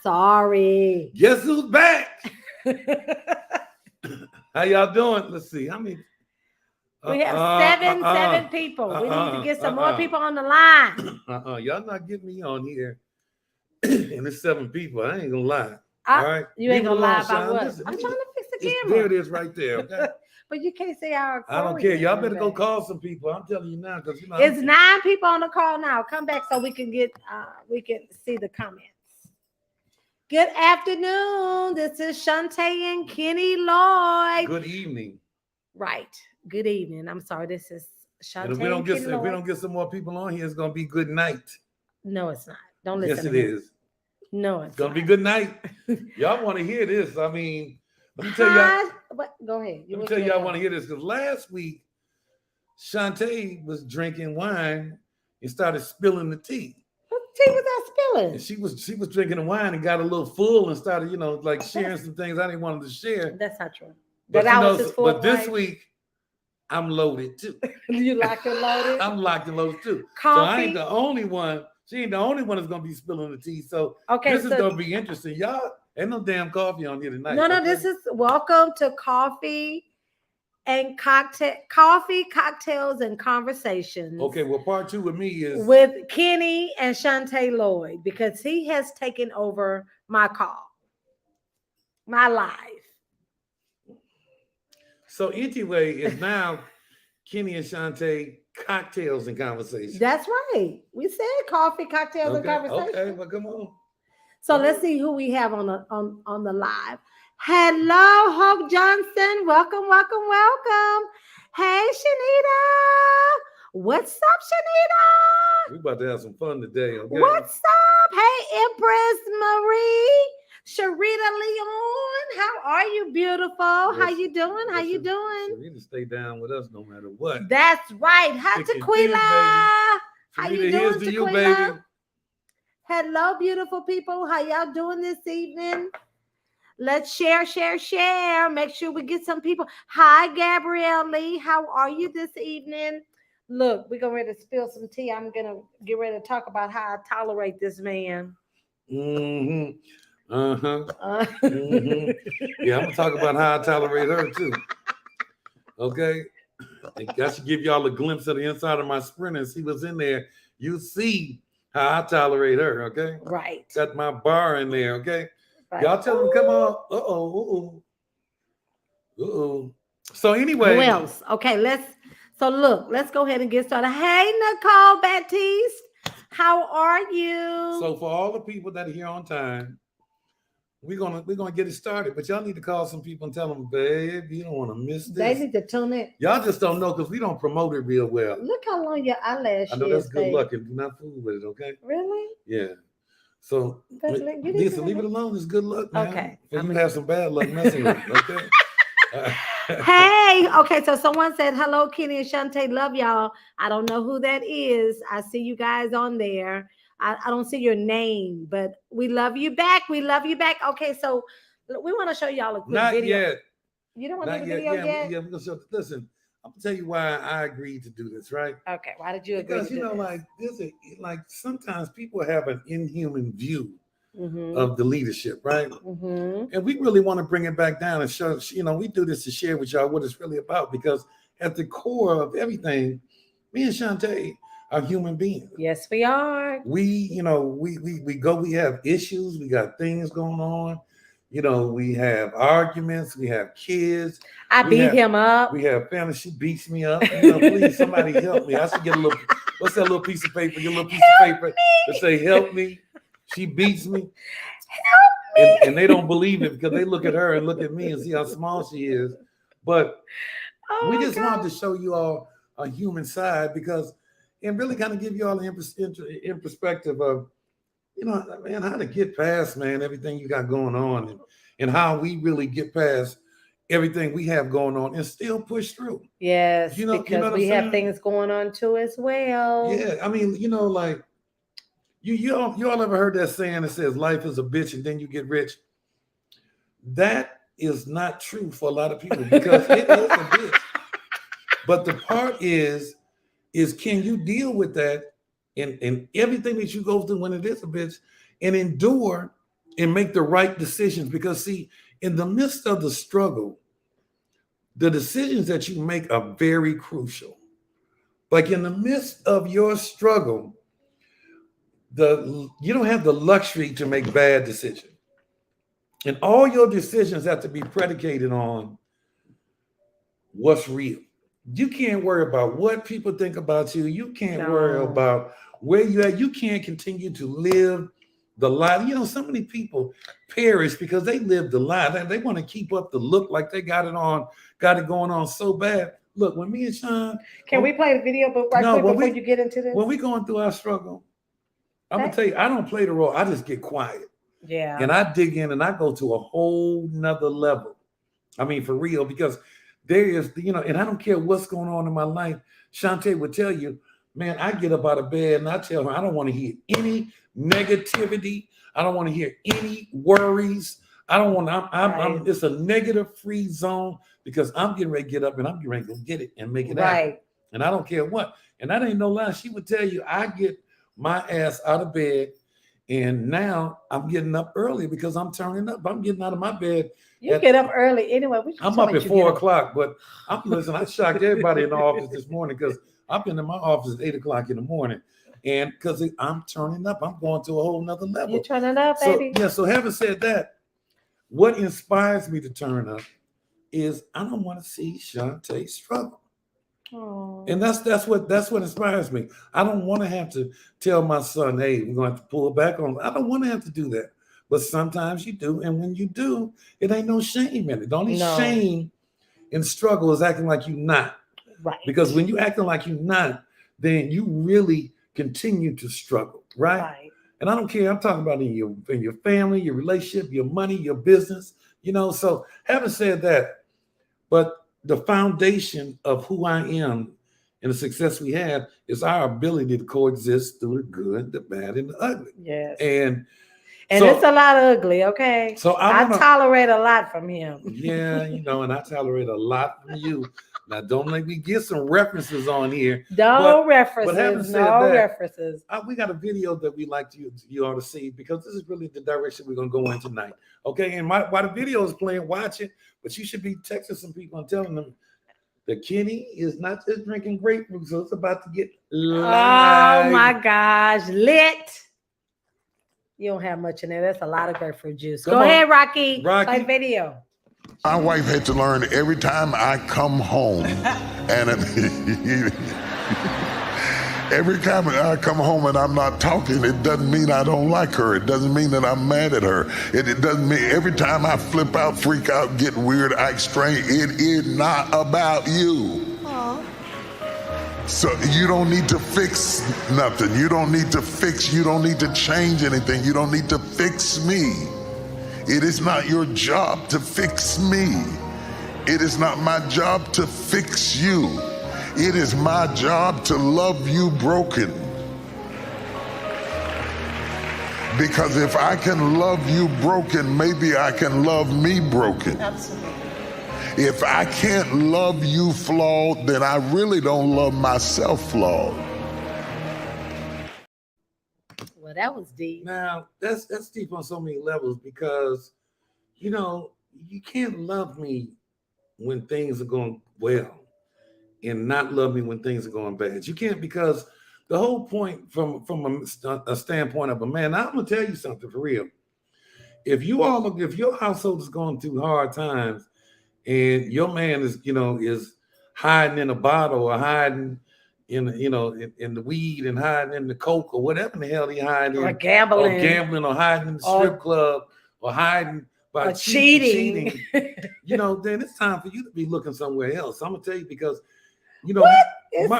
Sorry. Guess who's back? How y'all doing? Let's see. How many? We have seven people. We need to get some more people on the line. Y'all not getting me on here. And it's 7 people. I ain't gonna lie. All right. You ain't gonna lie about what? I'm trying to fix the camera. There it is right there. Okay. But you can't say our. I don't care. Y'all better go call some people. I'm telling you now, because it's 9 people on the call now. Come back so we can get we can see the comments. Good afternoon. This is Chante and Kenny Lloyd. Good evening. Right. Good evening. I'm sorry. This is Chante. And if we don't get some more people on here, it's gonna be good night. No, it's not. Don't listen. Yes, it is. No, it's gonna be good night. Y'all want to hear this? I mean, let me tell y'all. Go ahead. Let me tell y'all want to hear this because last week, Chante was drinking wine and started spilling the tea. What tea was I spilling? And she was drinking the wine and got a little full and started, like sharing some things I didn't want to share. That's not true. But this week, I'm loaded too. You locked and loaded? I'm locked and loaded too. Coffee? So I ain't the only one. She ain't the only one that's gonna be spilling the tea. So this is gonna be interesting. Y'all ain't no damn coffee on here tonight. No, this is welcome to coffee, cocktails, and conversations. Okay, well, part 2 with me is with Kenny and Chante Lloyd because he has taken over my life. So anyway, it's now Kenny and Chante cocktails and conversations. That's right. We said coffee, cocktails, and conversations. Okay, well, come on. So let's see who we have on the live. Hello, Hope Johnson. Welcome. Hey, Shanita. What's up, Shanita? We about to have some fun today. Okay. What's up? Hey, Empress Marie. Sharita Leon, how are you, beautiful? How you doing? Sharita stay down with us no matter what. That's right. Hi, Tequila. How you doing, Tequila? Hello, beautiful people. How y'all doing this evening? Let's share. Make sure we get some people. Hi, Gabrielle Lee. How are you this evening? Look, we're going to spill some tea. I'm going to get ready to talk about how I tolerate this man. Mm-hmm. Mm-hmm. Yeah, I'm gonna talk about how I tolerate her too. Okay, I should give y'all a glimpse of the inside of my Sprinter and see what's in there. You see how I tolerate her. Okay, right. Got my bar in there. Okay, right. Y'all tell them come on. So anyway, who else? Okay, let's go ahead and get started. Hey, Nicole Baptiste, how are you? So for all the people that are here on time. We're gonna get it started, but y'all need to call some people and tell them, babe, you don't want to miss this. They need to tune in. Y'all just don't know because we don't promote it real well. Look how long your eyelash is. I know that's good luck, and do not fool with it, okay? Really? Yeah. So Lisa, leave it alone. It's good luck, man. Okay. You have some bad luck messing with it, okay? Hey, okay. So someone said, "Hello, Kenny and Chante, love y'all." I don't know who that is. I see you guys on there. I don't see your name, but we love you back. Okay, so we want to show y'all a quick video. Not yet. You don't want to do the video yet? Yeah, we're gonna show. Listen, I'm gonna tell you why I agreed to do this, right? Okay, why did you agree? Because sometimes people have an inhuman view of the leadership, right? And we really want to bring it back down and show. We do this to share with y'all what it's really about. Because at the core of everything, me and Chante are human beings. Yes, we are. We have issues, we got things going on. We have arguments, we have kids. I beat him up. We have family. She beats me up. Please, somebody help me. I should get a little, what's that little piece of paper? Get a little piece of paper that say, help me. She beats me. Help me. And they don't believe it because they look at her and look at me and see how small she is. But we just wanted to show you all a human side, because and really kind of give you all in perspective of, man, how to get past, man, everything you got going on, and how we really get past everything we have going on and still push through. Yes, because we have things going on too as well. Yeah, I mean, like you all ever heard that saying that says life is a bitch and then you get rich? That is not true for a lot of people, because it is a bitch. But the part is can you deal with that and everything that you go through when it is a bitch, and endure and make the right decisions? Because see, in the midst of the struggle, the decisions that you make are very crucial. Like in the midst of your struggle, you don't have the luxury to make bad decisions. And all your decisions have to be predicated on what's real. You can't worry about what people think about you. You can't worry about where you're at. You can't continue to live the life. So many people perish because they live the life. They want to keep up the look like they got it going on so bad. Look, when me and Sean, can we play the video quick before you get into this? When we going through our struggle, I'm gonna tell you, I don't play the role. I just get quiet. Yeah. And I dig in and I go to a whole nother level. I mean, for real, because there is, and I don't care what's going on in my life. Chante would tell you, man, I get up out of bed and I tell her, I don't want to hear any negativity. I don't want to hear any worries. I don't want to, it's a negative free zone, because I'm getting ready to get up and I'm getting ready to go get it and make it happen. And I don't care what. And that ain't no lie. She would tell you, I get my ass out of bed, and now I'm getting up early because I'm turning up. I'm getting out of my bed. You get up early anyway. I'm up at 4 o'clock, but I shocked everybody in the office this morning, because I've been in my office at 8 o'clock in the morning. And because I'm turning up, I'm going to a whole nother level. You're turning up, baby. So having said that, what inspires me to turn up is I don't want to see Chante struggle. Aww. And that's what inspires me. I don't want to have to tell my son, hey, we're going to have to pull back on. I don't want to have to do that. But sometimes you do. And when you do, it ain't no shame in it. The only shame in struggle is acting like you're not. Right. Because when you acting like you're not, then you really continue to struggle. Right. And I don't care. I'm talking about in your family, your relationship, your money, your business, So having said that, but the foundation of who I am and the success we have is our ability to coexist through the good, the bad, and the ugly. Yes. And it's a lot of ugly, okay? So I tolerate a lot from him. Yeah, and I tolerate a lot from you. Now, don't make me get some references on here. References. We got a video that we like you all to see, because this is really the direction we're going to go in tonight. Okay, and while the video is playing, watch it. But you should be texting some people and telling them that Kenny is not just drinking grapefruit, so it's about to get live. Oh, my gosh, lit. You don't have much in there. That's a lot of grapefruit juice. Go ahead, Rocky. Play the video. My wife had to learn every time I come home, and every time I come home and I'm not talking, it doesn't mean I don't like her. It doesn't mean that I'm mad at her. It doesn't mean every time I flip out, freak out, get weird, act strange, it is not about you. Aww. So you don't need to fix nothing. You don't need to change anything. You don't need to fix me. It is not your job to fix me. It is not my job to fix you. It is my job to love you broken. Because if I can love you broken, maybe I can love me broken. Absolutely. If I can't love you flawed, then I really don't love myself flawed. Well, that was deep. Now, that's deep on so many levels, because, you can't love me when things are going well and not love me when things are going bad. You can't, because the whole point from a standpoint of a man, now I'm going to tell you something for real. If your household is going through hard times and your man is hiding in a bottle or hiding in the weed and hiding in the coke or whatever in the hell he hiding, or gambling or hiding in the strip club, or hiding by cheating, then it's time for you to be looking somewhere else. I'm gonna tell you, because You know,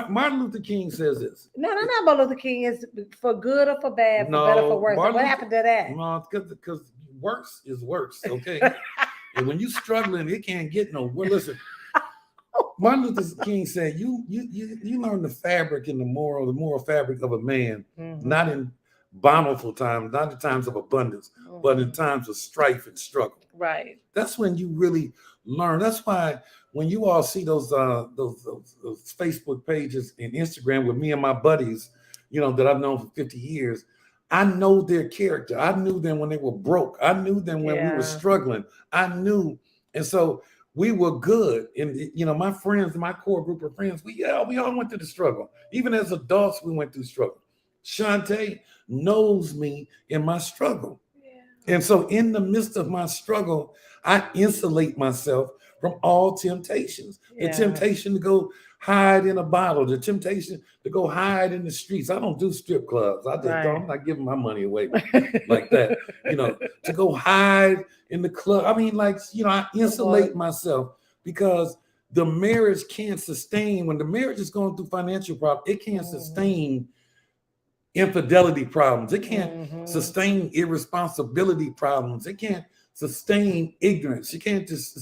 Martin Luther King says this. No, not about Luther King. It's for good or for bad, for better, for worse. What happened to that? No, because worse is worse, okay? And when you're struggling, it can't get no worse. Listen, Martin Luther King said, you learn the fabric and the moral fabric of a man, not in bountiful times, not in times of abundance, but in times of strife and struggle. Right. That's when you really learn. That's why when you all see those Facebook pages and Instagram with me and my buddies, you know, that I've known for 50 years, I know their character. I knew them when they were broke. I knew them when we were struggling. I knew. And so we were good. And, you know, my friends, my core group of friends, we all went through the struggle. Even as adults, we went through struggle. Chante knows me in my struggle. Yeah. And so in the midst of my struggle, I insulate myself from all temptations. Yeah. The temptation to go hide in a bottle, the temptation to go hide in the streets. I don't do strip clubs. I just don't. I'm not giving my money away like that. You know, to go hide in the club. I mean, like, you know, I insulate myself because the marriage can't sustain. When the marriage is going through financial problems, it can't sustain infidelity problems. It can't sustain irresponsibility problems. It can't sustain ignorance. You can't just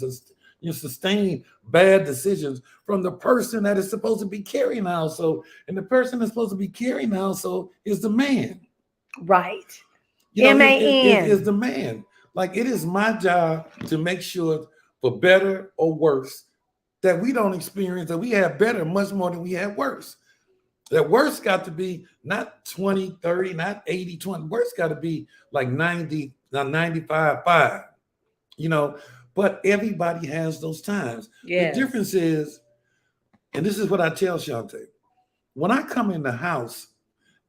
sustain bad decisions from the person that is supposed to be carrying the household. And the person that's supposed to be carrying the household is the man. Right. You know, M-A-N. it is the man. Like, it is my job to make sure, for better or worse, that we don't experience that we have better much more than we have worse. That worse got to be not 20, 30, not 80, 20. Worse got to be like 90, 95, 5. You know, but everybody has those times. Yes. The difference is, and this is what I tell Chante, when I come in the house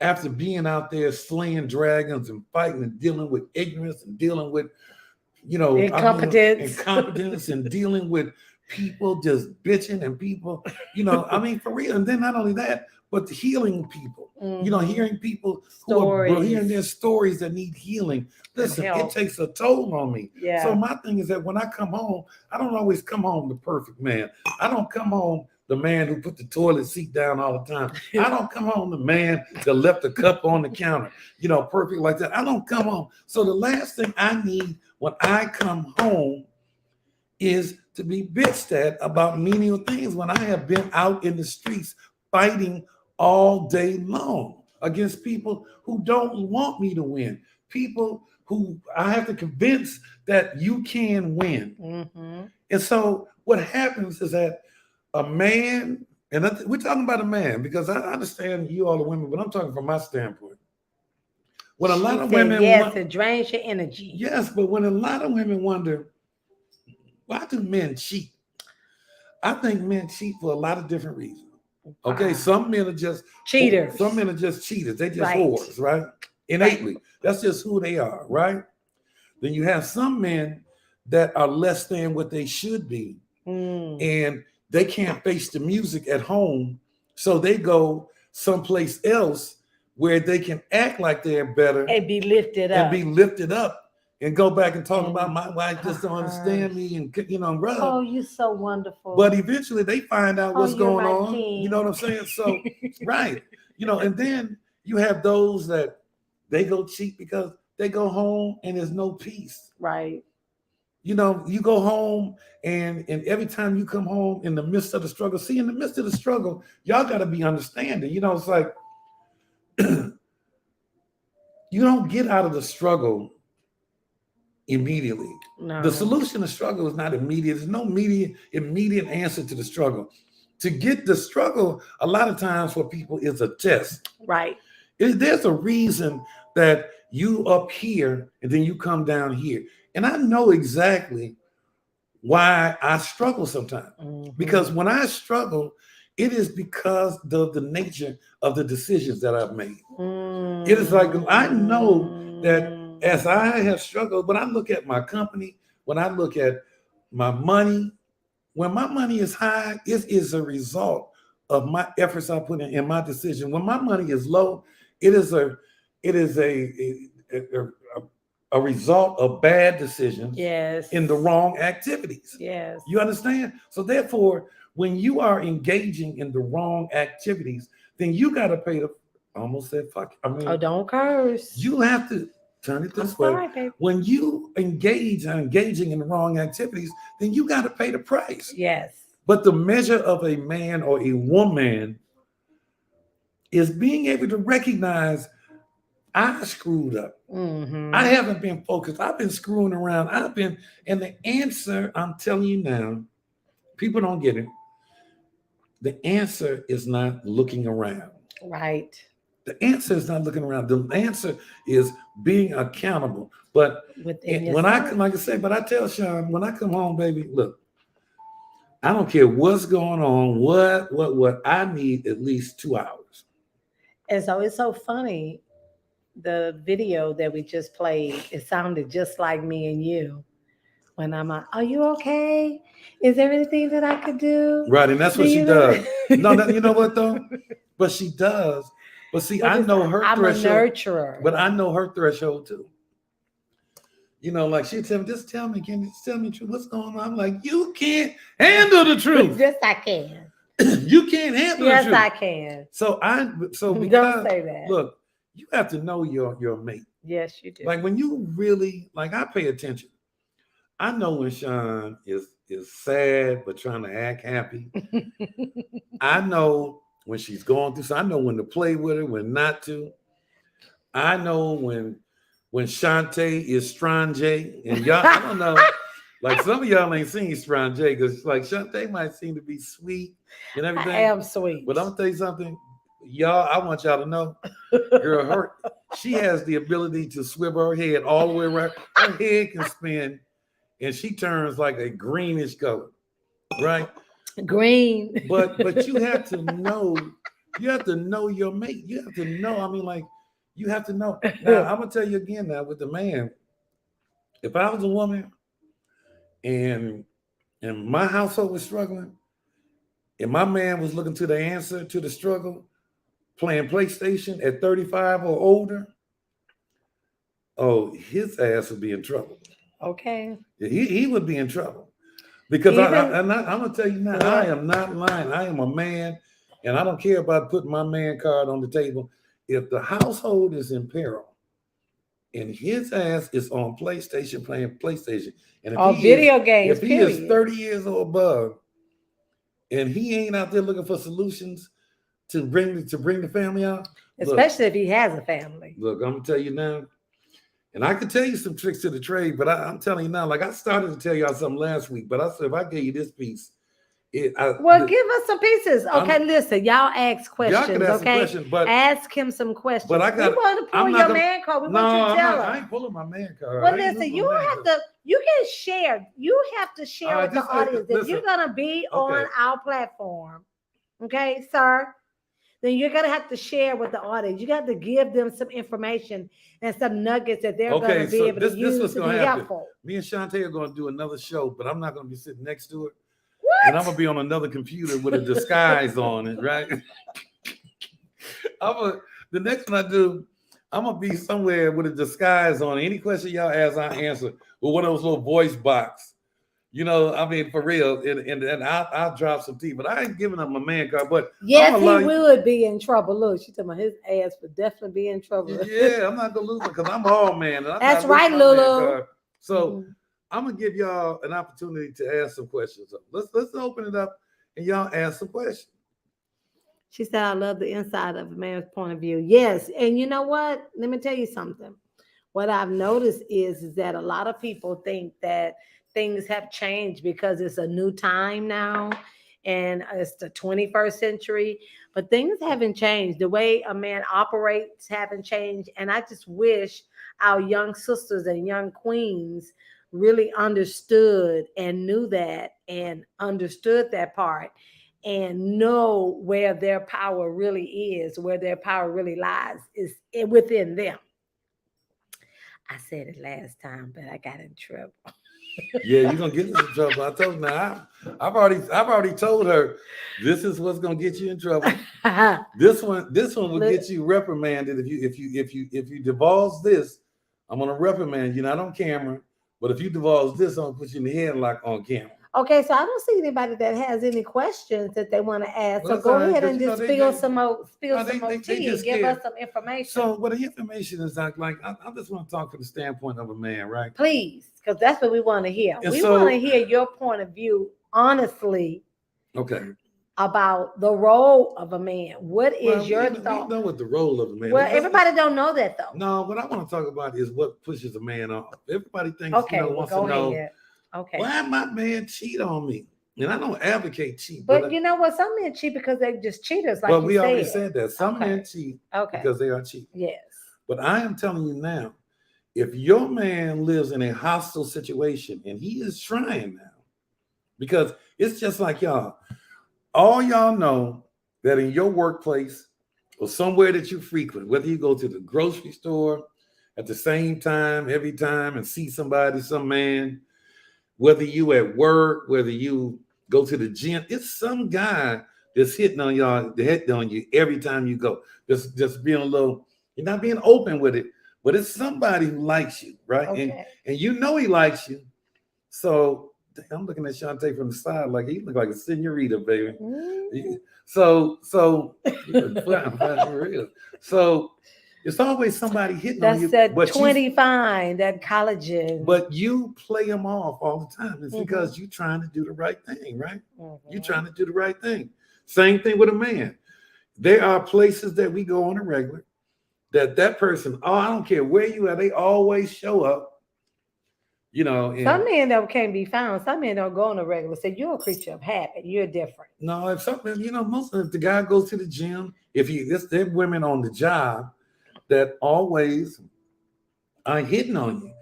after being out there slaying dragons and fighting and dealing with ignorance and dealing with, you know, incompetence and dealing with people just bitching and people, you know, I mean, for real. And then not only that, but healing people, you know, hearing people who are hearing their stories that need healing. Listen, it takes a toll on me. Yeah. So my thing is that when I come home, I don't always come home the perfect man. I don't come home the man who put the toilet seat down all the time. I don't come home the man that left the cup on the counter, you know, perfect like that. I don't come home. So the last thing I need when I come home is to be bitched at about menial things when I have been out in the streets fighting all day long against people who don't want me to win, people who I have to convince that you can win. And so what happens is that a man, and we're talking about a man because I understand you all are women, but I'm talking from my standpoint. When a lot of women, it drains your energy. Yes, but when a lot of women wonder, why do men cheat? I think men cheat for a lot of different reasons. Okay, some men are just cheaters. Some men are just cheaters. They just whores, right? Innately. That's just who they are, right? Then you have some men that are less than what they should be. And they can't face the music at home. So they go someplace else where they can act like they're better. And be lifted up. And go back and talk about my wife just don't understand me and, you know, rub. Oh, you're so wonderful. But eventually they find out what's going on. King. You know what I'm saying? So, right. You know, and then you have those that they go cheat because they go home and there's no peace. Right. You know, you go home and every time you come home in the midst of the struggle, see, in the midst of the struggle, y'all got to be understanding. You know, it's like you don't get out of the struggle immediately. No. The solution to struggle is not immediate. There's no immediate answer to the struggle. To get the struggle, a lot of times for people is a test. Right. There's a reason that you up here and then you come down here. And I know exactly why I struggle sometimes. Because when I struggle, it is because of the nature of the decisions that I've made. It is like, I know that as I have struggled, when I look at my company, when I look at my money, when my money is high, it is a result of my efforts I put in my decision. When my money is low, it is a a result of bad decisions Yes. in the wrong activities. Yes. You understand? So therefore, when you are engaging in the wrong activities, then you got to pay the, I almost said fuck. I mean, oh, don't curse. You have to turn it this way. Sorry, baby. When you engaging in the wrong activities, then you got to pay the price. Yes. But the measure of a man or a woman is being able to recognize, I screwed up. Mm-hmm. I haven't been focused. I've been screwing around. And the answer, I'm telling you now, people don't get it. The answer is not looking around. Right. The answer is not looking around. The answer is being accountable. But when I come, like I say, but I tell Sean, when I come home, baby, look, I don't care what's going on, what I need at least 2 hours. And so it's so funny. The video that we just played, it sounded just like me and you. When I'm like, are you okay? Is there anything that I could do? Right, and that's what she does. No, you know what though? But she does. But see, I know her threshold. I'm a nurturer. But I know her threshold too. You know, like she tell me, just tell me, can you just tell me the truth? What's going on? I'm like, you can't handle the truth. Yes, I can. You can't handle the truth. Yes, I can. So because, don't say that. Look, you have to know your mate. Yes, you do. Like when you really, like I pay attention. I know when Sean is sad but trying to act happy. I know when she's going through, so I know when to play with her, when not to. I know when Chante is strange, and y'all, I don't know, like some of y'all ain't seen strange because like Chante might seem to be sweet and everything. I am sweet. But I'm gonna tell you something, y'all, I want y'all to know, girl, she has the ability to swivel her head all the way around. Her head can spin, and she turns like a greenish color, right? Green. But you have to know your mate. You have to know. I mean, like, you have to know. Now, I'm gonna tell you again now with the man. If I was a woman and my household was struggling, and my man was looking to the answer to the struggle, playing PlayStation at 35 or older, oh, his ass would be in trouble. Okay. He would be in trouble. Because I'm gonna tell you now, I am not lying. I am a man, and I don't care about putting my man card on the table. If the household is in peril, and his ass is on PlayStation playing PlayStation, and if video games, if he is 30 years or above, and he ain't out there looking for solutions to bring the family out, especially if he has a family. Look, I'm gonna tell you now. And I can tell you some tricks to the trade, but I'm telling you now, like I started to tell y'all something last week, but I said if I gave you this piece, give us some pieces. Okay, listen, y'all ask questions. Y'all can ask some questions, but ask him some questions. But we want to pull your man card. We want you to tell us. I ain't pulling my man card. Well, listen, you can share. You have to share with the audience. If you're gonna be on our platform, okay, sir, then you're gonna have to share with the audience. You got to give them some information and some nuggets that they're gonna be able to use to be helpful. Me and Chante are gonna do another show, but I'm not gonna be sitting next to it. What? And I'm gonna be on another computer with a disguise on it, right? The next one I do, I'm gonna be somewhere with a disguise on. Any question y'all ask, I answer with one of those little voice box. You know, I mean, for real, and I'll drop some tea, but I ain't giving up my man card. But yes, he would be in trouble. Look, she talking about his ass would definitely be in trouble. Yeah, I'm not gonna lose it because I'm all man. That's right, Lulu. So I'm gonna give y'all an opportunity to ask some questions. Let's open it up and y'all ask some questions. She said, "I love the inside of a man's point of view." Yes, and you know what? Let me tell you something. What I've noticed is that a lot of people think that things have changed because it's a new time now and it's the 21st century, but things haven't changed. The way a man operates haven't changed. And I just wish our young sisters and young queens really understood and knew that and understood that part and know where their power really is, where their power really lies is within them. I said it last time, but I got in trouble. Yeah, you're gonna get in trouble. I told her now. I've already told her this is what's gonna get you in trouble. This one will get you reprimanded if you divulge this. I'm gonna reprimand you, not on camera, but if you divulge this, I'm gonna put you in the headlock on camera. Okay, so I don't see anybody that has any questions that they want to ask. Well, so go ahead and you know, just spill some more tea and give scared. us some information. So, what the information is like I just want to talk from the standpoint of a man, right? Please, because that's what we want to hear. And we want to hear your point of view, honestly. Okay. About the role of a man. What is your thought? We know what the role of a man. Well, everybody don't know that though. No, what I want to talk about is what pushes a man off. Everybody thinks, okay, wants to know. Okay. Why my man cheat on me? And I don't advocate cheat. But you know what? Some men cheat because they're just cheaters. Like we already said that. Some men cheat because they are cheating. Yes. But I am telling you now, if your man lives in a hostile situation, and he is trying now, because it's just like y'all. All y'all know that in your workplace or somewhere that you frequent, whether you go to the grocery store at the same time, every time, and see somebody, some man, whether you at work, whether you go to the gym, it's some guy that's hitting on y'all, hitting on you every time you go. Just being a little, you're not being open with it, but it's somebody who likes you, right? Okay. And you know he likes you. So I'm looking at Chante from the side like he look like a senorita, baby. So it's always somebody hitting on you. That's that 25, that collagen. But you play them off all the time. It's because you're trying to do the right thing, right? You're trying to do the right thing. Same thing with a man. There are places that we go on a regular that person, I don't care where you are, they always show up. You know, some men that can't be found. Some men don't go on a regular. So you're a creature of habit. You're different. No, if something, most of the guy goes to the gym. There are women on the job that always are hitting on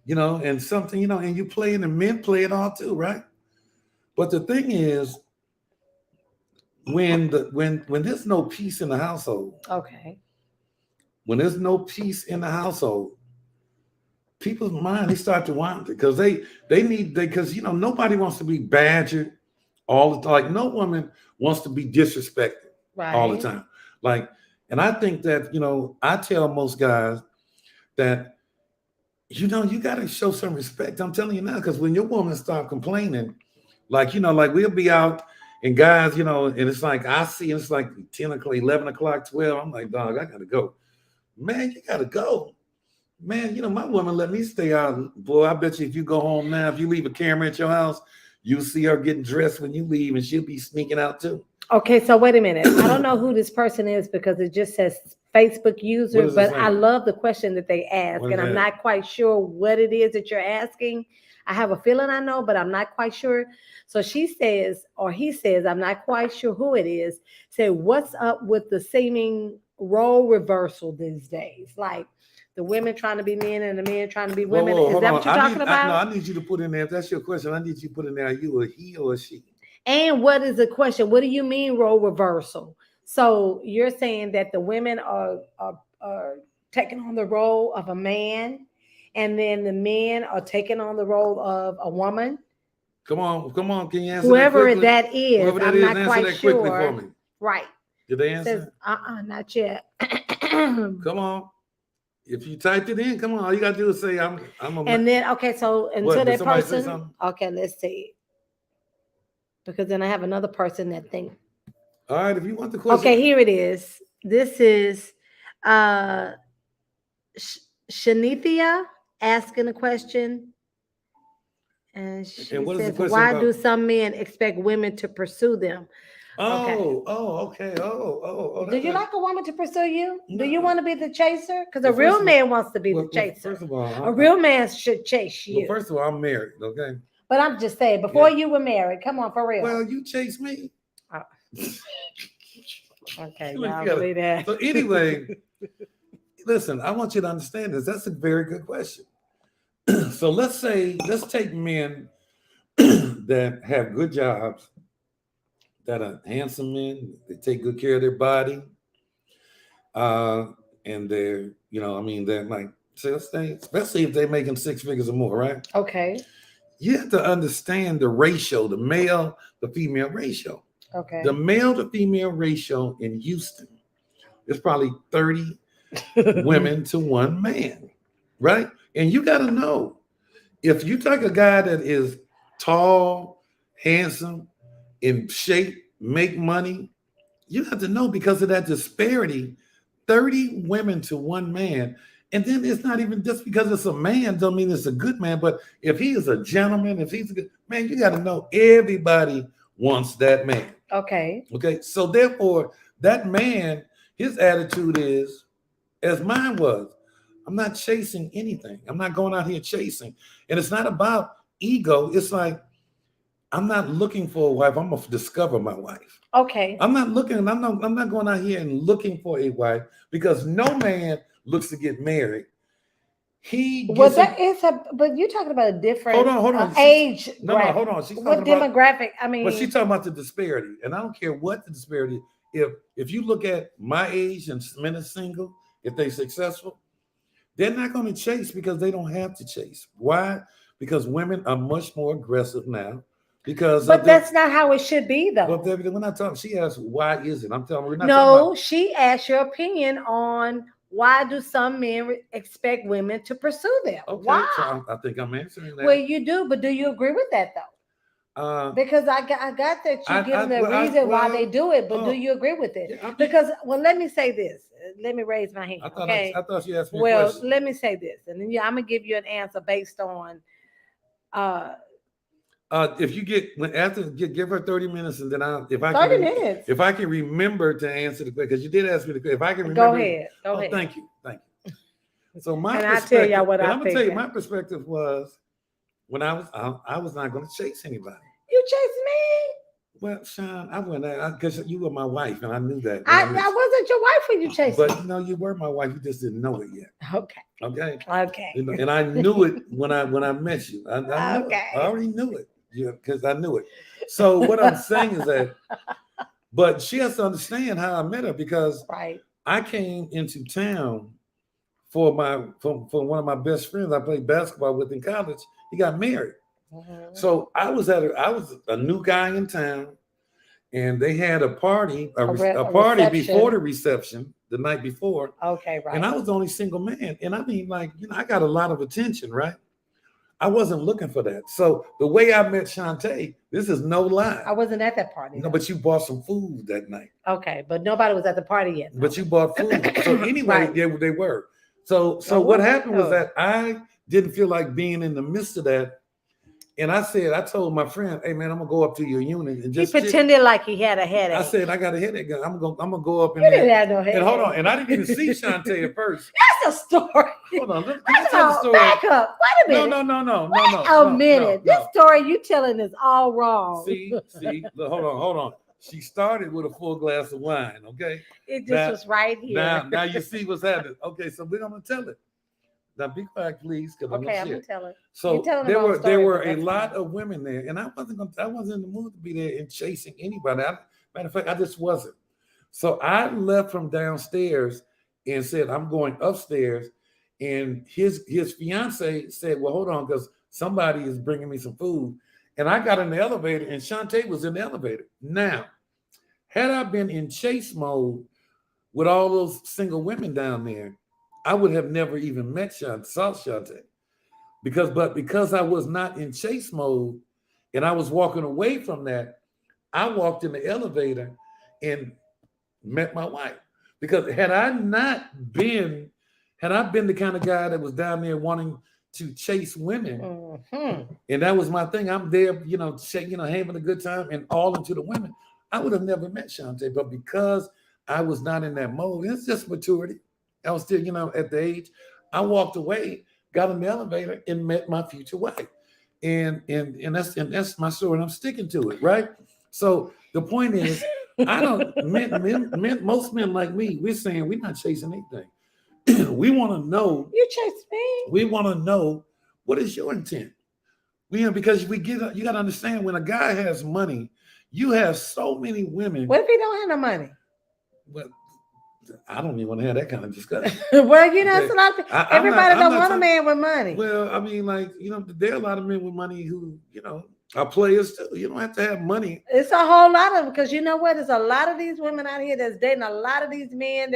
you, and something, and you play, and the men play it all too, right? But the thing is, when there's no peace in the household, okay. When there's no peace in the household, people's mind, they start to wander because because nobody wants to be badgered all the time. Like no woman wants to be disrespected all the time. Like, and I think that I tell most guys that you got to show some respect. I'm telling you now, because when your woman start complaining, like we'll be out and guys, and it's like I see it's like 10 o'clock, 11 o'clock, 12. I'm like, dog, I gotta go. Man, you gotta go. Man, my woman let me stay out. Boy, I bet you if you go home now, if you leave a camera at your house, you'll see her getting dressed when you leave, and she'll be sneaking out too. Okay, so wait a minute. I don't know who this person is because it just says Facebook user, but I love the question that they ask, and I'm not quite sure what it is that you're asking. I have a feeling I know, but I'm not quite sure. So she says, or he says, I'm not quite sure who it is, say, what's up with the seeming role reversal these days? Like, the women trying to be men and the men trying to be women. Is that what you're talking about? I need you to put in there. If that's your question, I need you to put in there, are you a he or a she? And what is the question? What do you mean role reversal? So you're saying that the women are taking on the role of a man, and then the men are taking on the role of a woman? Come on. Can you answer whoever that is? Whoever that I'm is, not quite that sure. For me. Right. Did they answer? Says, not yet. Come on. If you typed it in, come on. All you gotta do is say I'm a. And then so until that person. Okay, let's see. Because then I have another person that thinks. All right, if you want the question. Okay, here it is. This is Shanithia asking a question. And she says, why do some men expect women to pursue them? Okay. Do you like a woman to pursue you? No. Do you want to be the chaser? Because a real man wants to be the chaser. First of all, a real man should chase you. First of all, I'm married, okay? But I'm just saying, before you were married, come on, for real. Well, you chase me. Oh. Okay, y'all believe that. So anyway, listen, I want you to understand this. That's a very good question. So let's take men that have good jobs, that are handsome men, they take good care of their body, and they're, they're like, especially if they're making 6 figures or more, right? Okay. You have to understand the ratio, the male to female ratio. Okay. The male to female ratio in Houston is probably 30 women to 1 man. right? And you got to know, if you take a guy that is tall, handsome, in shape, make money, you have to know, because of that disparity, 30 women to one man. And then it's not even just because it's a man, don't mean it's a good man. But if he is a gentleman, if he's a good man, you got to know everybody wants that man. Okay. Okay. So therefore, that man, his attitude is, as mine was, I'm not chasing anything. I'm not going out here chasing. And it's not about ego. It's like, I'm not looking for a wife. I'm gonna discover my wife. Okay. I'm not going out here and looking for a wife, because no man looks to get married. But you're talking about a different hold on. Age. Hold on. She's what demographic? I mean, but she's talking about the disparity, and I don't care what the disparity. If you look at my age and men are single, if they're successful, they're not going to chase, because they don't have to chase. Why? Because women are much more aggressive now. But that's not how it should be, though. Well, we're not talking. She asked, "Why is it?" I'm telling her, we're not no. talking about, she asked your opinion on why do some men expect women to pursue them? Okay, why? So I think I'm answering that. Well, you do, but do you agree with that though? Because I got that you give them the reason why they do it, but do you agree with it? Yeah, because let me say this. Let me raise my hand. I thought you asked me a question. Well, let me say this, and then I'm gonna give you an answer based on. If you give her 30 minutes, and then if I can remember to answer the question, because you did ask me the question. If I can remember, go ahead. Thank you. So my and I tell y'all what I'm gonna tell you, my perspective was, when I was not going to chase anybody. You chased me? Well, Sean, I went because you were my wife, and I knew that. I wasn't your wife when you chased me. But you were my wife. You just didn't know it yet. Okay. And I knew it when I met you. I knew it. I already knew it. Yeah, because I knew it. So what I'm saying is that, but she has to understand how I met her, because I came into town for one of my best friends I played basketball with in college. He got married. Mm-hmm. So I was a new guy in town, and they had a party, a party before the reception, the night before. Okay, right. And I was the only single man. And I mean, I got a lot of attention, right? I wasn't looking for that. So the way I met Chante, this is no lie. I wasn't at that party. No, but you bought some food that night. Okay, but nobody was at the party yet. No. But you bought food. So anyway, they were. So what happened was that I didn't feel like being in the midst of that. And I told my friend, "Hey man, I'm gonna go up to your unit and just." He pretended like he had a headache. I said, "I got a headache. I'm gonna go up in there." You didn't have no headache. And hold on, and I didn't even see Chante at first. That's a story. Hold on, let's tell the story. Back up. Wait a minute. No. Wait a minute. This story you telling is all wrong. See. Look, hold on. She started with a full glass of wine. Okay. It just was right here. Now you see what's happening. Okay, so we're gonna tell it. Now be quiet, please, because I'm gonna tell it. So there were a lot of women there, and I wasn't in the mood to be there and chasing anybody. Matter of fact, I just wasn't. So I left from downstairs and said, "I'm going upstairs." And his fiance said, "Well, hold on, because somebody is bringing me some food." And I got in the elevator, and Chante was in the elevator. Now, had I been in chase mode with all those single women down there, I would have never even met Chante, because I was not in chase mode, and I was walking away from that. I walked in the elevator and met my wife, because had I been the kind of guy that was down there wanting to chase women, and that was my thing. I'm there, having a good time and all into the women. I would have never met Chante, but because I was not in that mode, it's just maturity. I was still, at the age. I walked away, got in the elevator, and met my future wife, and that's my story, and I'm sticking to it, right? So the point is, I don't most men like me, we're saying we're not chasing anything. We want to know. You chase me. We want to know, what is your intent? Because you got to understand, when a guy has money, you have so many women. What if he don't have no money? Well, I don't even want to have that kind of discussion. Well, it's a lot of people. Everybody don't want a man with money. Well, I mean, there are a lot of men with money who, are players too. You don't have to have money. It's a whole lot of them, because you know what? There's a lot of these women out here that's dating a lot of these men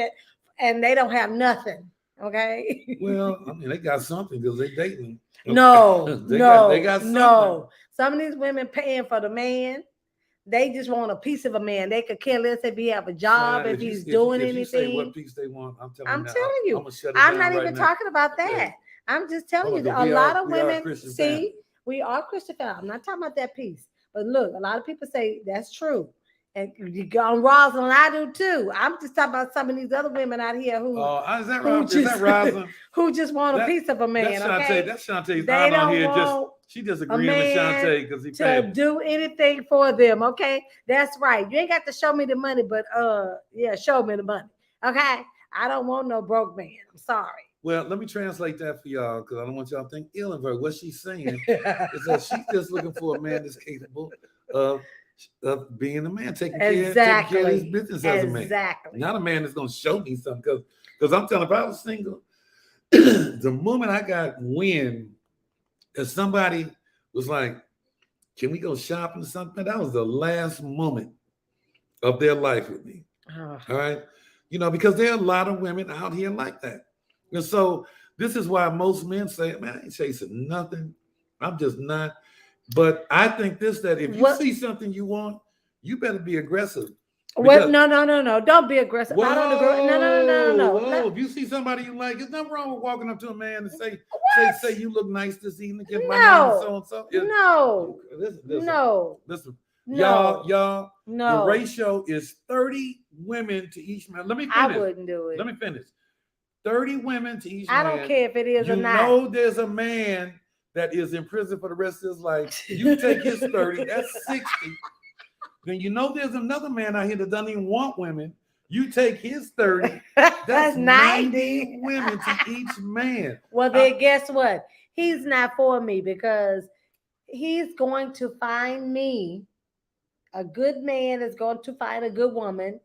and they don't have nothing. Okay. Well, I mean, they got something because they dating. No, they got something. no. Some of these women paying for the man. They just want a piece of a man. They could care less if he have a job, if he's doing anything. If you say what piece they want, I'm telling you. I'm gonna shut it I'm down not even talking about that. I'm just telling you, a lot of women see we are Christian family. I'm not talking about that piece. But look, a lot of people say that's true. And you go on Rosalind, I do too. I'm just talking about some of these other women out here who is that Rosalind? Who just want a piece of a man. That's Chante's aunt on here. She just agreeing with Chante because he to do anything for them. Okay, that's right. You ain't got to show me the money, but show me the money. Okay, I don't want no broke man. I'm sorry. Well, let me translate that for y'all because I don't want y'all to think ill of her. What she's saying is that she's just looking for a man that's capable of being a man, taking care of his business as a man. Not a man that's going to show me something. Because I'm telling you, if I was single, the moment I got wind that somebody was like, can we go shopping or something? That was the last moment of their life with me. All right. Because there are a lot of women out here like that. And so this is why most men say, man, I ain't chasing nothing. I'm just not. But I think that if you see something you want, you better be aggressive. What? No. Don't be aggressive. Whoa, No. Whoa. If you see somebody you like, there's nothing wrong with walking up to a man and say you look nice this evening. Get my name so and so. Listen. Y'all. The ratio is 30 women to each man. Let me finish. I wouldn't do it. Let me finish. 30 women to each man. I don't care if it is or not. You know there's a man that is in prison for the rest of his life. You take his 30, that's 60. Then you know there's another man out here that doesn't even want women. You take his 30, that's 90 women to each man. Well, then guess what? He's not for me because he's going to find me. A good man is going to find a good woman.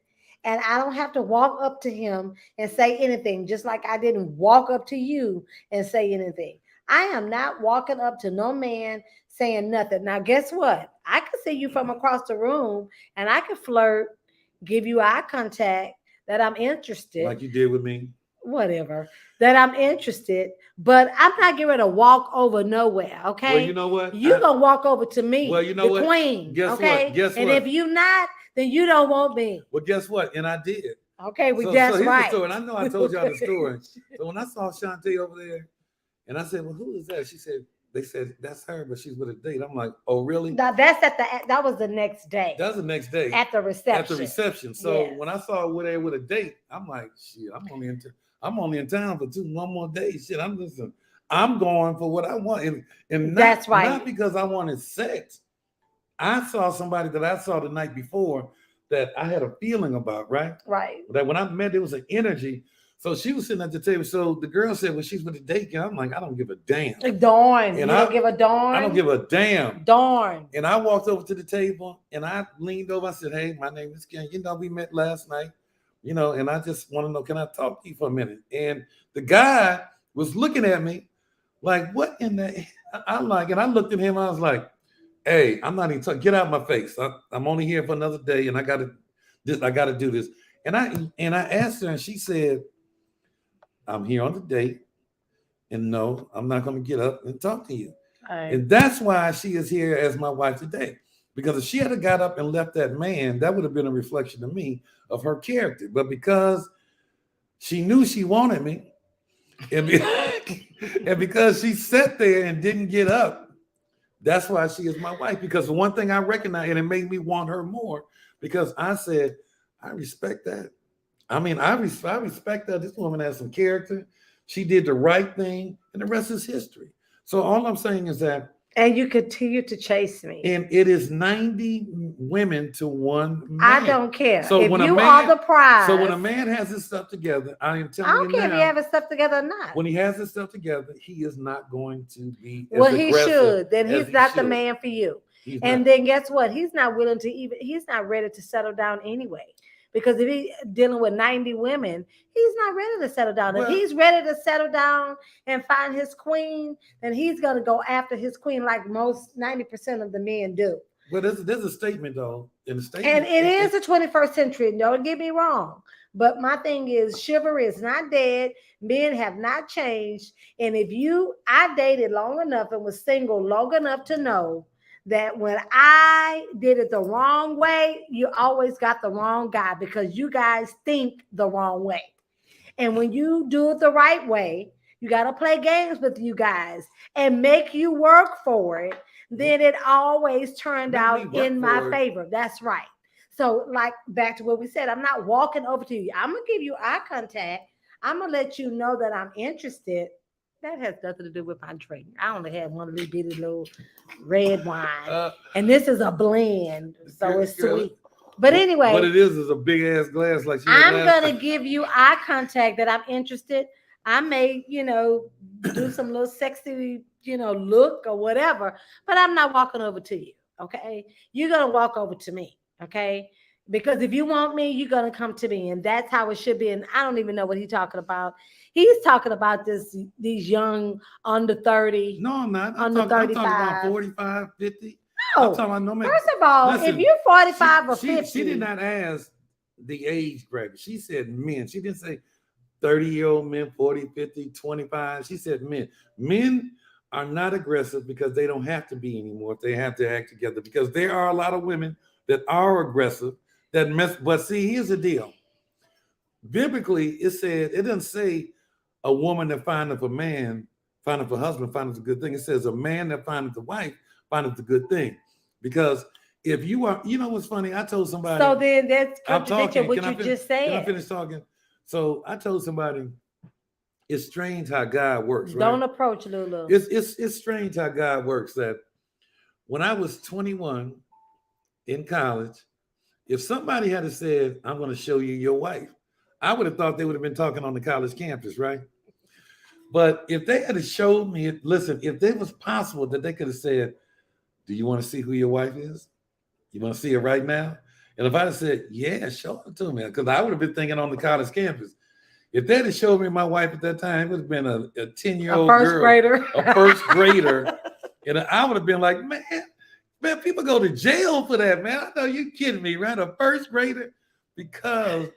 And I don't have to walk up to him and say anything, just like I didn't walk up to you and say anything. I am not walking up to no man saying nothing. Now, guess what? I can see you from across the room and I can flirt, give you eye contact that I'm interested. Like you did with me. Whatever. That I'm interested, but I'm not getting ready to walk over nowhere, okay? Well, you know what? You're going to walk over to me, well, you know the queen, Guess okay? What? Guess and what? if you're not, then you don't want me. Well, guess what? And I did. Okay, that's right. And I know I told y'all the story. So when I saw Chante over there, and I said, well, who is that? They said, that's her, but she's with a date. I'm like, oh, really? Now, that was the next day. That was the next day. At the reception. So when I saw her there with a date, I'm like, shit, I'm only in town for one more day. Shit, I'm going for what I want. And that's right. Not because I wanted sex. I saw somebody that I saw the night before that I had a feeling about, right? Right. That when I met, there was an energy. So she was sitting at the table. So the girl said, well, she's with a date guy. I'm like, I don't give a damn. Darn. And I don't give a darn. I don't give a damn. Darn. And I walked over to the table and I leaned over. I said, hey, my name is Ken. We met last night, and I just want to know, can I talk to you for a minute? And the guy was looking at me like, what in the, and I looked at him. I was like, hey, I'm not even talking. Get out of my face. I'm only here for another day, and I got to do this. And I asked her, and she said, I'm here on the date, and no, I'm not going to get up and talk to you. Right. And that's why she is here as my wife today. Because if she had got up and left that man, that would have been a reflection of me, of her character. But because she knew she wanted me, and because she sat there and didn't get up, that's why she is my wife. Because the one thing I recognize, and it made me want her more, because I said, I respect that. I mean, I respect that. This woman has some character. She did the right thing, and the rest is history. So all I'm saying is that. And you continue to chase me. And it is 90 women to one man. I don't care. So if you are the prize. So when a man has his stuff together, I am telling you now. I don't care if he has his stuff together or not. When he has his stuff together, he is not going to be as aggressive. Well, he should. Then he's not the man for you. And then guess what? He's not willing to he's not ready to settle down anyway. Because if he's dealing with 90 women, he's not ready to settle down. If he's ready to settle down and find his queen, then he's going to go after his queen like most 90% of the men do. Well, there's a statement, though. In the statement, and it is the 21st century. Don't get me wrong. But my thing is, chivalry is not dead. Men have not changed. And I dated long enough and was single long enough to know that when I did it the wrong way, you always got the wrong guy because you guys think the wrong way. And when you do it the right way, you got to play games with you guys and make you work for it. Then it always turned out in my favor. That's right. So, like, back to what we said, I'm not walking over to you. I'm going to give you eye contact. I'm going to let you know that I'm interested. That has nothing to do with my drink. I only had one little bitty little red wine. And this is a blend, so it's sweet. But anyway. What it is a big ass glass. Like I'm going to give you eye contact that I'm interested. I may, do some little sexy, look or whatever, but I'm not walking over to you, okay? You're going to walk over to me, okay? Because if you want me, you're going to come to me, and that's how it should be. And I don't even know what he's talking about. He's talking about these young under 30. No, I'm not. Under 35. I'm talking about 45, 50. No. First of all, listen, if you're 45 or 50. She did not ask the age bracket. She said men. She didn't say 30-year-old men, 40, 50, 25. She said men. Men are not aggressive because they don't have to be anymore if they have to act together. Because there are a lot of women that are aggressive that mess. But see, here's the deal. Biblically, it doesn't say a woman that findeth a man, findeth a husband, findeth a good thing. It says a man that findeth a wife, findeth a good thing. Because if you are, what's funny? I told somebody. So then that's contradicting what you just said. Can I finish talking? So I told somebody, it's strange how God works. Right? Don't approach Lulu. It's strange how God works. That when I was 21 in college, if somebody had said, "I'm going to show you your wife," I would have thought they would have been talking on the college campus, right? But if they had showed me it, listen, if it was possible that they could have said, "Do you want to see who your wife is? You want to see her right now?" And if I'd have said, "Yeah, show it to me," because I would have been thinking on the college campus. If they'd have showed me my wife at that time, it would have been a 10-year-old girl, a first grader. And I would have been like, man, people go to jail for that, man. I know you're kidding me, right? A first grader, because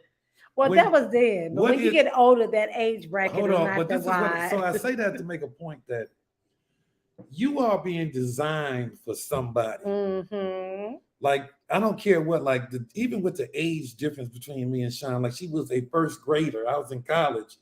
that was then. But when you get older, that age bracket hold is on, not but that wide. so I say that to make a point that you are being designed for somebody. Mm-hmm. Like, I don't care what, like, even with the age difference between me and Sean, like, she was a first grader. I was in college.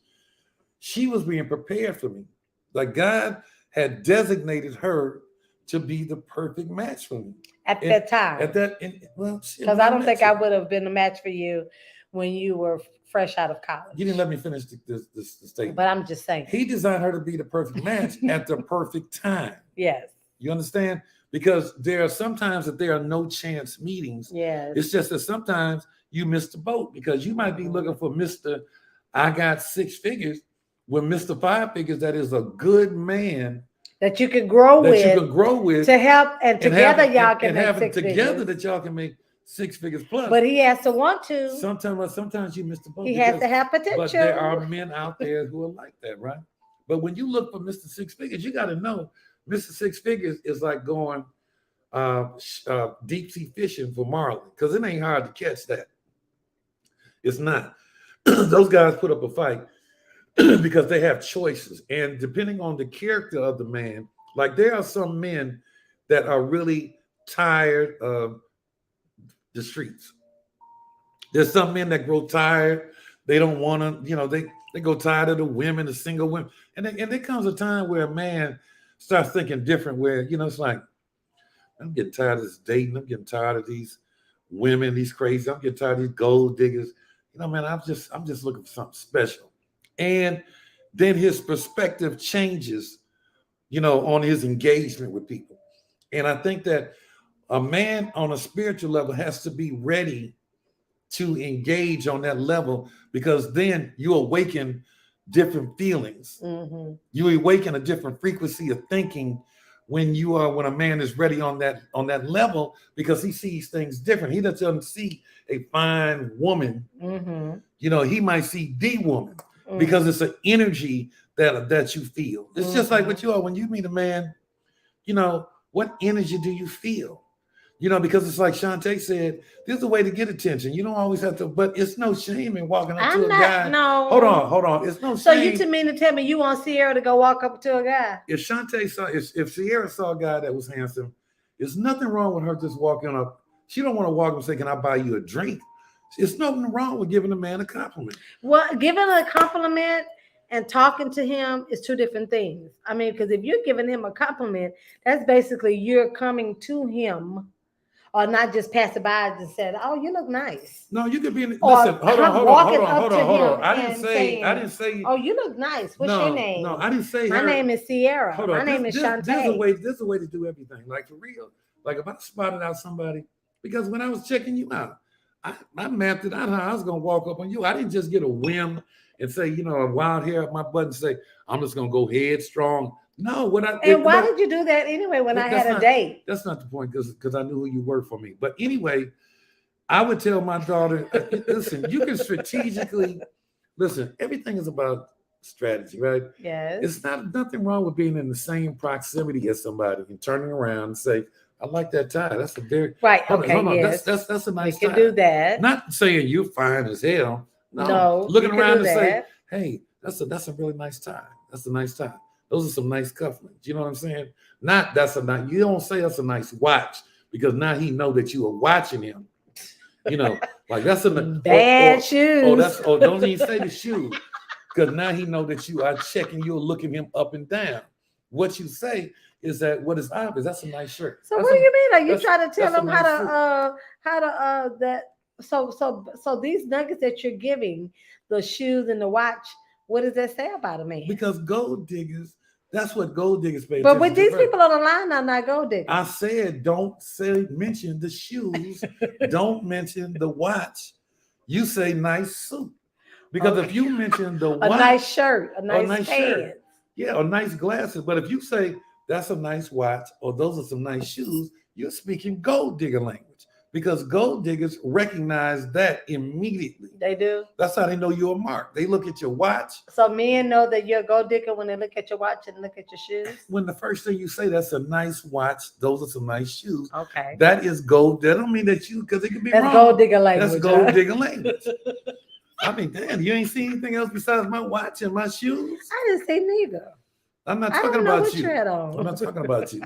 She was being prepared for me. Like, God had designated her to be the perfect match for me. At that time. Because I don't think I would have been a match for you when you were fresh out of college. You didn't let me finish the statement. But I'm just saying. He designed her to be the perfect match at the perfect time. Yes. You understand? Because there are sometimes that there are no chance meetings. Yes. It's just that sometimes you miss the boat because you might be looking for Mr. I got 6 figures when Mr. 5 figures, that is a good man that you can grow with to help, and together y'all can make 6 figures. Together that y'all can make 6 figures plus. But he has to want to. Sometimes you miss the boat. He has to have potential. But there are men out there who are like that, right? But when you look for Mr. 6 figures, you got to know Mr. 6 figures is like going deep sea fishing for marlin, because it ain't hard to catch that. It's not. Those guys put up a fight because they have choices. And depending on the character of the man, like there are some men that are really tired of the streets. There's some men that grow tired. They don't want to, they go tired of the women, the single women. And there comes a time where a man starts thinking different, where, it's like, I'm getting tired of this dating. I'm getting tired of these women, these crazy. I'm getting tired of these gold diggers. Man, I'm just looking for something special. And then his perspective changes, on his engagement with people. And I think that a man on a spiritual level has to be ready to engage on that level, because then you awaken different feelings. Mm-hmm. You awaken a different frequency of thinking when a man is ready on that level, because he sees things different. He doesn't see a fine woman. Mm-hmm. He might see the woman, mm-hmm. because it's an energy that you feel. It's mm-hmm. just like what you are when you meet a man. What energy do you feel? You know, because it's like Chante said, there's a way to get attention. You don't always have to, but it's no shame in walking up to a guy. No. Hold on. It's no shame. So you mean to tell me you want Sierra to go walk up to a guy? If Chante saw, if Sierra saw a guy that was handsome, there's nothing wrong with her just walking up. She don't want to walk up and say, "Can I buy you a drink?" It's nothing wrong with giving a man a compliment. Well, giving a compliment and talking to him is two different things. I mean, because if you're giving him a compliment, that's basically you're coming to him. Or not just passing by and said, "Oh, you look nice." No, you could be. Listen, hold on. I didn't say. "Oh, you look nice." What's your name? No, I didn't say. My name is Sierra. My name is Chante. There's a way to do everything. Like for real. Like if I spotted out somebody, because when I was checking you out, I mapped it out how I was gonna walk up on you. I didn't just get a whim and say, a wild hair up my butt and say, I'm just gonna go headstrong. No, why did you do that anyway when I had a date? That's not the point, because I knew who you were for me. But anyway, I would tell my daughter, listen, you can strategically listen, everything is about strategy, right? Yes. It's nothing wrong with being in the same proximity as somebody and turning around and say, I like that tie. That's a very right. Hold on. Yes. That's a nice tie. You can do that. Not saying you're fine as hell. No. Looking around and say, hey, that's a really nice tie. That's a nice tie. Those are some nice cufflinks. You know what I'm saying? You don't say that's a nice watch, because now he know that you are watching him. Like that's a bad shoes. Don't even say the shoes, because now he know that you are checking, you're looking him up and down. What you say is that what is obvious. That's a nice shirt. So what do you mean? Are you trying to tell them so these nuggets that you're giving, the shoes and the watch, what does that say about a man? Because gold diggers, that's what gold diggers pay. But with these people on the line are not gold diggers. I said, mention the shoes. Don't mention the watch. You say nice suit. Because if you mention the watch, a nice shirt, a nice pants. Yeah, or nice glasses. But if you say that's a nice watch or those are some nice shoes, you're speaking gold digger language. Because gold diggers recognize that immediately. They do. That's how they know you're a mark. They look at your watch. So men know that you're a gold digger when they look at your watch and look at your shoes? When the first thing you say, that's a nice watch, those are some nice shoes. Okay. That is gold. That don't mean that because it could be wrong. That's gold digger language. That's gold digger language. I mean, damn, you ain't seen anything else besides my watch and my shoes? I didn't see neither. I'm not talking about you. I'm not talking about you.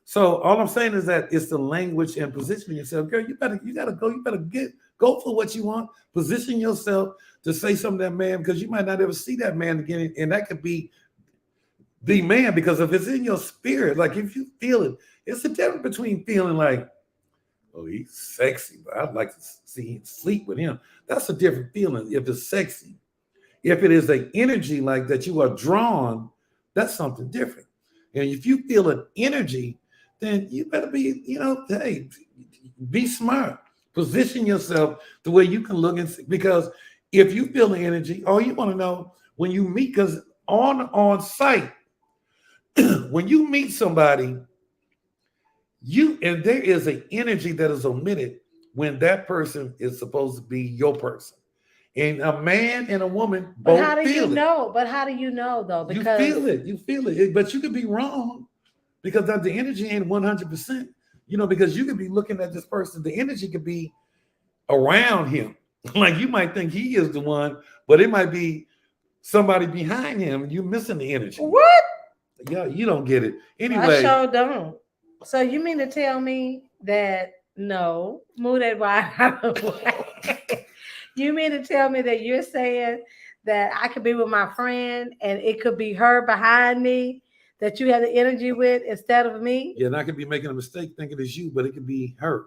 So all I'm saying is that it's the language and positioning yourself. Girl, you better go for what you want. Position yourself to say something to that man, because you might not ever see that man again. And that could be the man, because if it's in your spirit, like if you feel it, it's the difference between feeling like, oh, he's sexy, but I'd like to see him sleep with him. That's a different feeling if it's sexy. If it is an energy like that you are drawn, that's something different. And if you feel an energy, then you better be, hey, be smart. Position yourself the way you can look and see. Because if you feel the energy, all you want to know when you meet, because on site, when you meet somebody, there is an energy that is omitted when that person is supposed to be your person. And a man and a woman both feel it. But how do you know though? Because you feel it. But you could be wrong, because the energy ain't 100%. Because you could be looking at this person, the energy could be around him. Like you might think he is the one, but it might be somebody behind him. You're missing the energy. What? Yeah, you don't get it. Anyway, I sure don't. So you mean to tell me that no, move that wire out of the way. You mean to tell me that you're saying that I could be with my friend and it could be her behind me that you have the energy with instead of me? Yeah, and I could be making a mistake thinking it's you, but it could be her.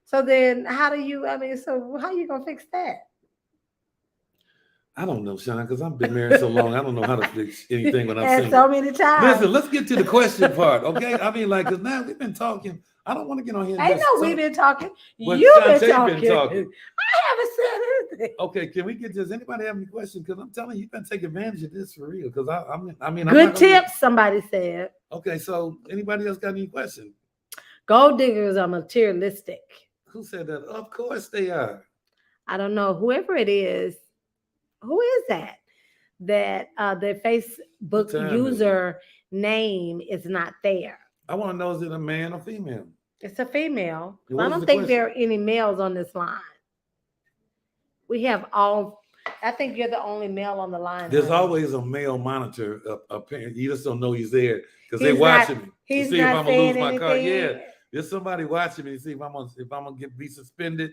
So then how are you going to fix that? I don't know, Sean, because I've been married so long. I don't know how to fix anything when I'm single. So many times. Listen, let's get to the question part, okay? I mean, because now we've been talking. I don't want to get on here. I know we've been talking. You've been talking. I haven't said anything. Okay, can we get this? Anybody have any questions? Because I'm telling you, you've been taking advantage of this for real. Because I mean, good tips, somebody said. Okay, so anybody else got any questions? Gold diggers are materialistic. Who said that? Of course they are. I don't know. Whoever it is, who is that? That their Facebook user name is not there. I want to know, is it a man or female? It's a female. What I is don't the think question? there are any males on this line. We have all. I think you're the only male on the line. There's honey. always a male monitor up here. You just don't know he's there because they're He's watching not- me to He's see if not I'm gonna lose saying my car. Yeah, anything. there's somebody watching me to see if I'm gonna be suspended.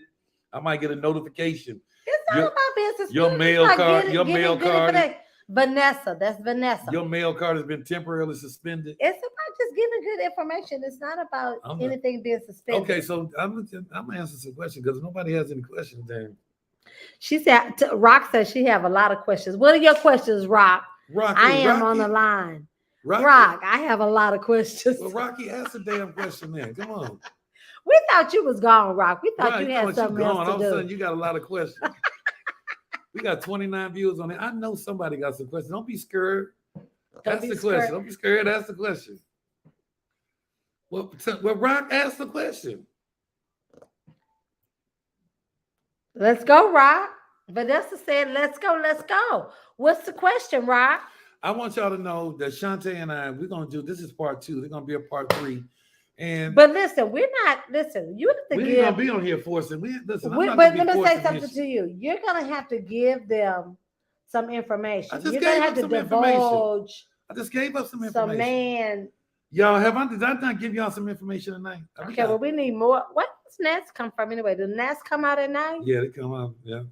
I might get a notification. It's not Your- about being suspended. Your It's mail about card, getting- your giving mail good card, information. Vanessa, that's Vanessa. your mail card has been temporarily suspended. It's about just giving good information. It's not about I'm not- anything being suspended. Okay, so I'm answering some questions because nobody has any questions. Then She said, Rock says she have a lot of questions. What are your questions, Rock? Rocky, I am on Rocky, the line. Rocky, Rock, I have a lot of questions. Well, Rocky, ask a damn question then. Come on. We thought you was gone, Rock. We thought Right, you had something else to all of a do. sudden, you got a lot of questions. We got 29 viewers on it. I know somebody got some questions. Don't be scared. That's the question. Don't be scared. That's the question. Well, Rock, ask the question. Let's go, Rock. Vanessa said, let's go, let's go. What's the question, Rock? I want y'all to know that Chante and I, we're going to do, this is part 2. There's going to be a part 3. But listen, we're not, listen, you have to we give. ain't going to be on here forcing. Listen, I'm not but gonna let be me say forcing something this. to you. You're going to have to give them some information. I just You're gave going to them have to some information. divulge I just gave up some some information. man. Y'all, did I not give y'all some information tonight? Okay, well, we need more. Where does gnats come from anyway? Do gnats come out at night? Yeah, they come out. Yeah.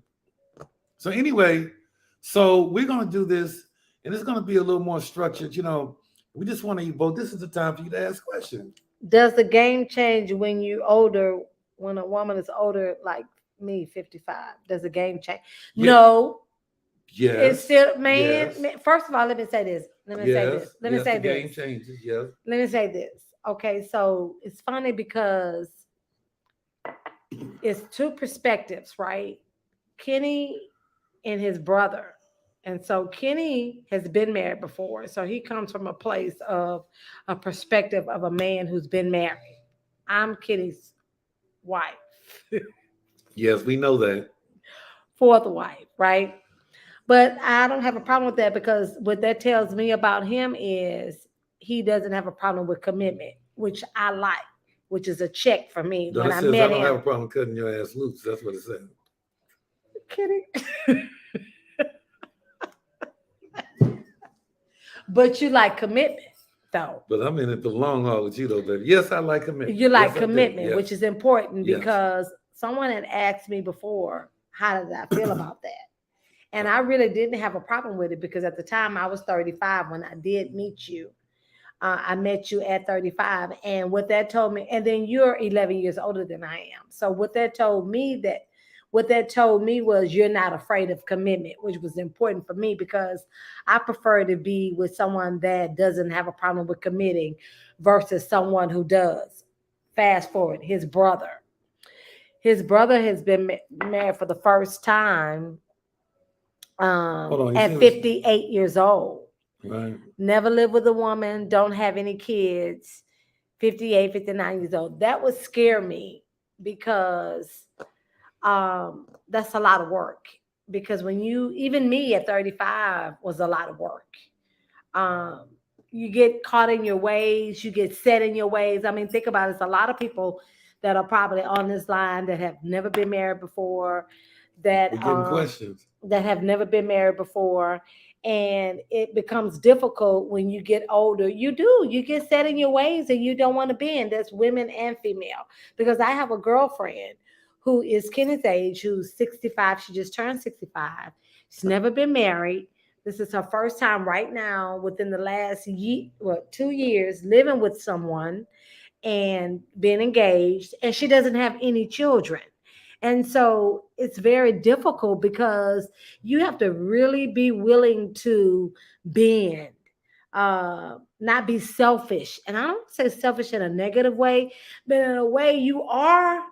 So anyway, so we're gonna do this, and it's gonna be a little more structured. You know, we just want to evoke. This is the time for you to ask questions. Does the game change when you older? When a woman is older, like me, 55, does the game change? Yeah. No. Yes. It's still, man. Yes. First of all, let me say this. Let me say this. Let me say the this. game changes. Yes. Let me say this. Okay, so it's funny because it's two perspectives, right? Kenny and his brother. And so Kenny has been married before. So he comes from a place of a perspective of a man who's been married. I'm Kenny's wife. Yes, we know that. Fourth wife, right? But I don't have a problem with that because what that tells me about him is he doesn't have a problem with commitment, which I like, which is a check for me. No, when it I says met I don't him. have a problem cutting your ass loose. That's what it says. Kidding. But you like commitment, though. But I'm in it for the long haul with you, though, baby. Yes, I like commitment. You like Yes, commitment, yes. which is important Yes. because someone had asked me before, how did I feel about that? And I really didn't have a problem with it because at the time I was 35 when I did meet you. I met you at 35. And what that told me, and then you're 11 years older than I am. So what that told me was you're not afraid of commitment, which was important for me because I prefer to be with someone that doesn't have a problem with committing versus someone who does. Fast forward, his brother. His brother has been married for the first time at 58 years old. Right. Never lived with a woman, don't have any kids, 58, 59 years old. That would scare me because that's a lot of work. Because even me at 35 was a lot of work. You get caught in your ways, you get set in your ways. I mean, think about it. It's a lot of people that are probably on this line that have never been married before, that We're getting questions. That have never been married before. And it becomes difficult when you get older. You get set in your ways and you don't want to bend. That's women and female. Because I have a girlfriend who is Kenny's age, who's 65. She just turned 65. She's never been married. This is her first time right now within the last 2 years living with someone and being engaged. And she doesn't have any children. And so it's very difficult because you have to really be willing to bend, not be selfish. And I don't say selfish in a negative way, but in a way you are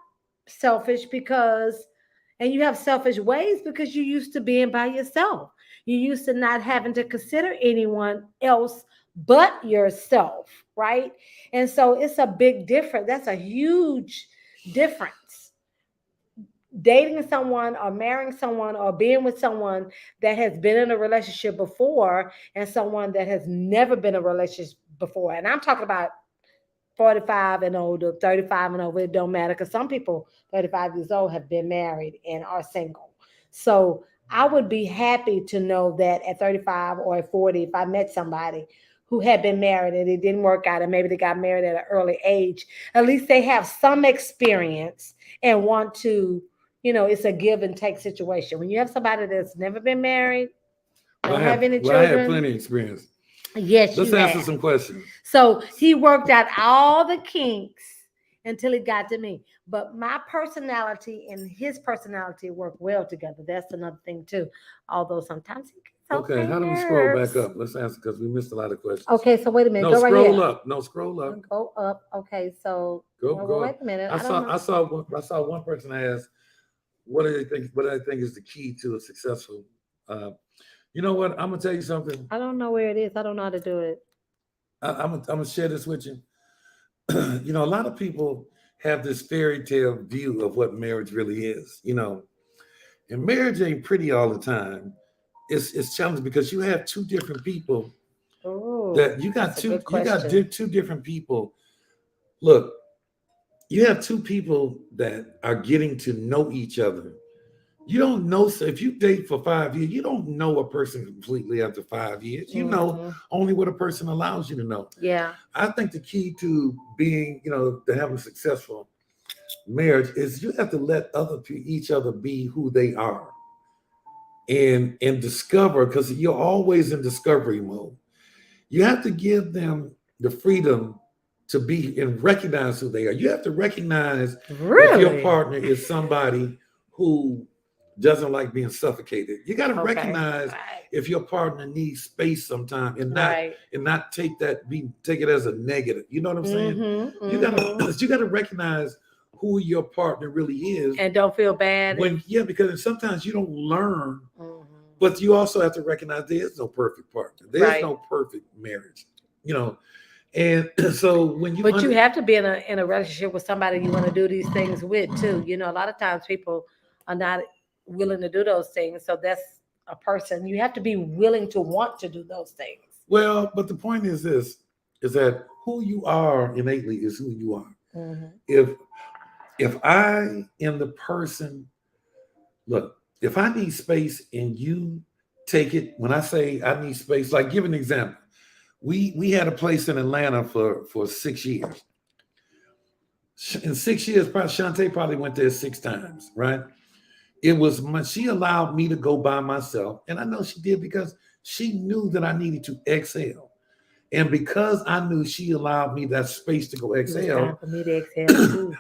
selfish and you have selfish ways because you used to being by yourself. You used to not having to consider anyone else but yourself, right? And so it's a big difference. That's a huge difference. Dating someone or marrying someone or being with someone that has been in a relationship before and someone that has never been in a relationship before. And I'm talking about 45 and older, 35 and over, it don't matter, because some people 35 years old have been married and are single. So I would be happy to know that at 35 or at 40, if I met somebody who had been married and it didn't work out, and maybe they got married at an early age, at least they have some experience and want to, it's a give and take situation. When you have somebody that's never been married, don't have any children. I have plenty of experience. Yes, let's answer some questions. So he worked out all the kinks until he got to me. But my personality and his personality work well together. That's another thing too. Although sometimes he gets okay, how do we scroll back up? Let's answer, because we missed a lot of questions. Okay, so wait a minute. No, go right scroll here. up. No, scroll up. Go up. Okay, so go. Wait a minute. I saw one person ask, what do they think is the key to a successful you know what? I'm gonna tell you something. I don't know where it is. I don't know how to do it. I'm gonna share this with you. A lot of people have this fairy tale view of what marriage really is. And marriage ain't pretty all the time. It's challenging because you have two different people. That you got two different people. Look, you have two people that are getting to know each other. You don't know, so if you date for 5 years, you don't know a person completely after 5 years. You know only what a person allows you to know. Yeah. I think the key to being, to having a successful marriage is you have to let each other be who they are, and discover, because you're always in discovery mode. You have to give them the freedom to be and recognize who they are. You have to recognize if your partner is somebody who doesn't like being suffocated. You got to recognize if your partner needs space sometime, and not take it as a negative. You know what I'm saying? You got to recognize who your partner really is, and don't feel bad. Because sometimes you don't learn, but you also have to recognize there is no perfect partner. There's no perfect marriage. And so when you you have to be in a relationship with somebody you want to do these things with too. A lot of times people are not willing to do those things. So that's a person. You have to be willing to want to do those things. Well, but the point is this, is that who you are innately is who you are. If I am the person, look, if I need space and you take it, when I say I need space, like give an example. We had a place in Atlanta for 6 years. In 6 years, Chante probably went there 6 times, right? She allowed me to go by myself. And I know she did because she knew that I needed to exhale. And because I knew she allowed me that space to go exhale. It's time for me to exhale too.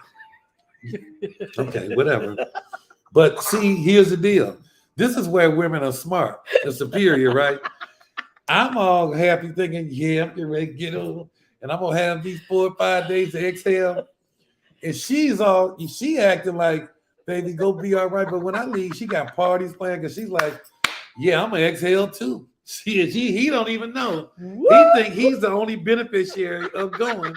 Okay, whatever. But see, here's the deal. This is where women are smart and superior, right? I'm all happy thinking, I'm getting ready to get over, and I'm going to have these 4 or 5 days to exhale. And she acting like, baby, go be all right. But when I leave, she got parties planned because she's like, I'm going to exhale too. He don't even know. He think he's the only beneficiary of going.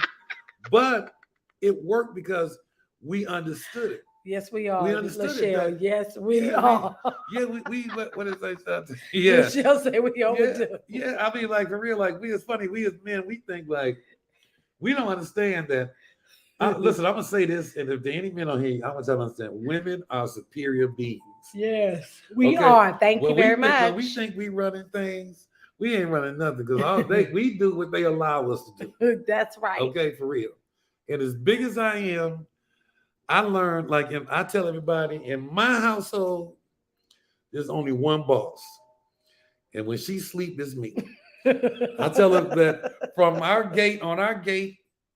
But it worked because we understood it. Yes, we are. We understood Michelle, it. Yes, we are. What did I say? Yeah. Michelle say we overdo. Yeah, I mean, like, for real, like, it's funny. We as men, we think, like, we don't understand that. Listen, I'm going to say this, and if there are any men on here, I want to understand, women are superior beings. Yes, we are. Thank you very much. When we think we running things, we ain't running nothing, because we do what they allow us to do. That's right. Okay, for real. And as big as I am, I learned, like, I tell everybody, in my household, there's only one boss. And when she sleep, it's me. I tell her that from our gate,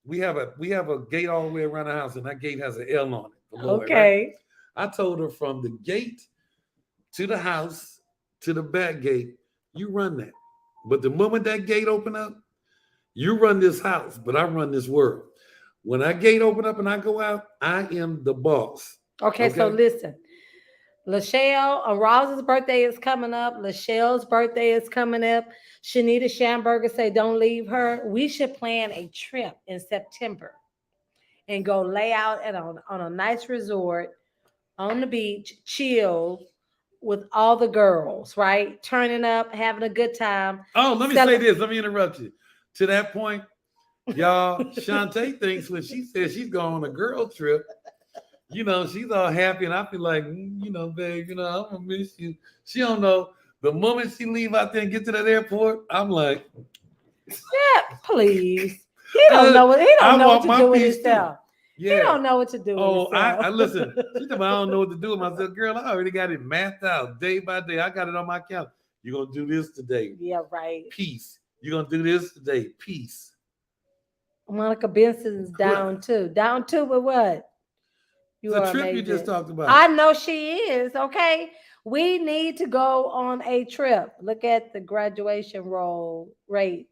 we have a gate all the way around the house, and that gate has an L on it. Lloyd, okay. Right? I told her from the gate to the house to the back gate, you run that. But the moment that gate open up, you run this house, but I run this world. When that gate open up and I go out, I am the boss. Okay? So listen. Lachelle, Raw's birthday is coming up. Lachelle's birthday is coming up. Shanita Schamberger say don't leave her. We should plan a trip in September and go lay out on a nice resort on the beach, chill with all the girls, right? Turning up, having a good time. Oh, let me say this. Let me interrupt you. To that point, Y'all, Chante thinks when she says she's going on a girl trip, she's all happy, and I feel like, babe, I'm gonna miss you. She don't know. The moment she leave out there and get to that airport, I'm like, yeah, please. He don't know what to do with himself. Yeah. He don't know what to do with himself. I listen. She said, I don't know what to do with myself. Girl, I already got it mapped out day by day. I got it on my calendar. You're gonna do this today. Yeah, right. Peace. You're gonna do this today. Peace. Monica Benson's down too. Down too with what? The trip amazing. You just talked about. I know she is. Okay. We need to go on a trip. Look at the graduation rates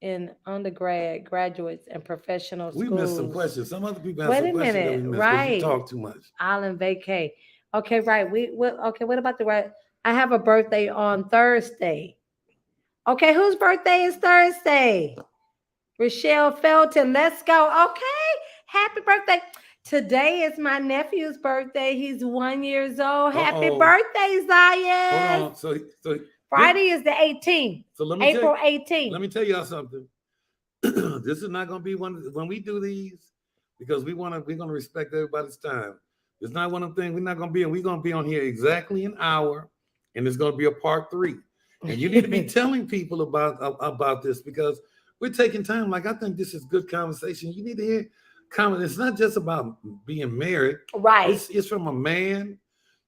in undergrad, graduates, and professional schools. We missed some questions. Some other people have some questions. Wait a minute. Right. We talk too much. Island vacay. Okay, right. Okay, what about the right? I have a birthday on Thursday. Okay, whose birthday is Thursday? Rochelle Felton. Let's go. Okay. Happy birthday. Today is my nephew's birthday. He's 1 year old. Happy birthday, Zion. Hold on. So Friday is the 18th. So let me April 18th. Let me tell y'all something. This is not going to be when we do these, because we're going to respect everybody's time. It's not one of the things we're going to be on here exactly an hour, and it's going to be a part 3. And you need to be telling people about this, because we're taking time. Like, I think this is good conversation. You need to hear comment. It's not just about being married. Right. It's from a man,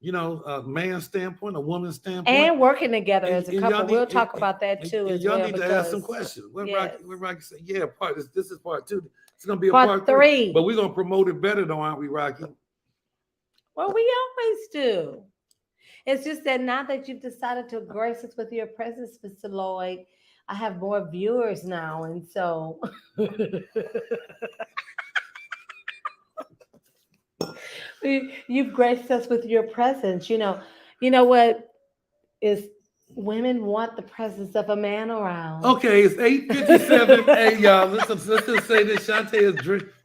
a man's standpoint, a woman's standpoint. And working together as a couple. We'll talk about that too as well. Y'all need to ask some questions. When Rocky say, this is part 2. It's going to be a part 3. But we're going to promote it better, though, aren't we, Rocky? Well, we always do. It's just that now that you've decided to grace us with your presence, Mr. Lloyd, I have more viewers now. And so... You've graced us with your presence. You know what is women want the presence of a man around. Okay, it's 8:57. Hey, y'all, let's just say this. Chante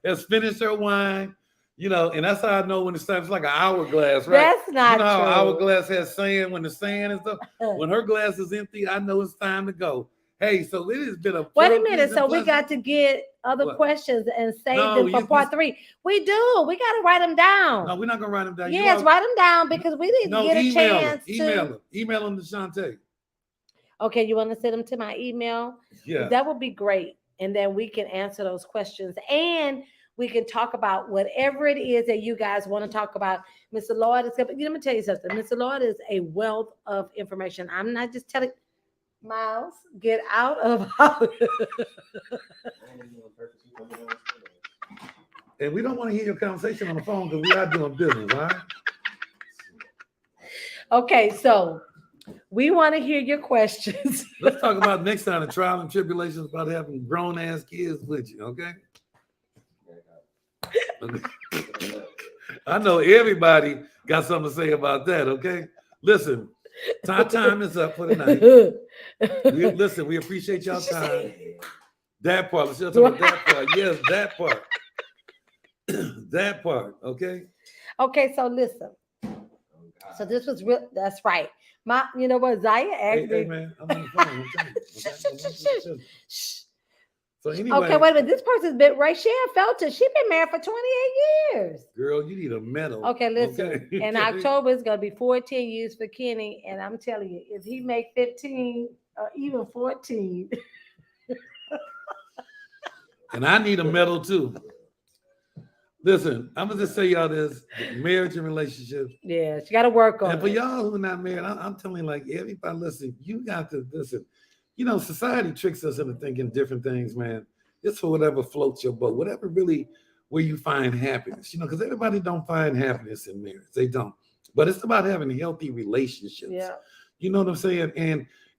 has finished her wine, and that's how I know when it's time. It's like an hourglass, right? That's not true. How hourglass has sand when the sand and stuff. When her glass is empty, I know it's time to go. Hey, so it has been a... Wait a minute. So we got to get other questions and save them for part 3. We do. We got to write them down. No, we're not going to write them down. Yes, write them down, because we need to get a chance to... Email them to Chante. Okay, you want to send them to my email? Yeah. That would be great. And then we can answer those questions. And we can talk about whatever it is that you guys want to talk about. Mr. Lloyd is... Let me tell you something. Mr. Lloyd is a wealth of information. I'm not just telling... Miles, get out of And we don't want to hear your conversation on the phone, because we are doing business, all right? Okay, so we want to hear your questions. Let's talk about next time, the trial and tribulations about having grown-ass kids with you, okay? I know everybody got something to say about that, okay? Listen. Time is up for the night. We appreciate y'all time. That part. Let's talk about that part. Yes, that part. That part. Okay. Okay. So listen. So this was real. That's right. You know what? Zaya asked me. Hey, man, I'm on the phone. So anyway, okay, wait a minute. This person's been Rachel Felton. She's been married for 28 years. Girl, you need a medal. Okay, listen. Okay. In October, it's gonna be 14 years for Kenny, and I'm telling you, if he make 15 or even 14, and I need a medal too. Listen, I'm gonna just say y'all this: marriage and relationships. Yeah, you got to work on. And for y'all who are not married, I'm telling you, like, everybody, listen. You got to listen. Society tricks us into thinking different things, man. It's for whatever floats your boat, whatever really where you find happiness, because everybody don't find happiness in marriage. They don't. But it's about having healthy relationships. Yeah. You know what I'm saying?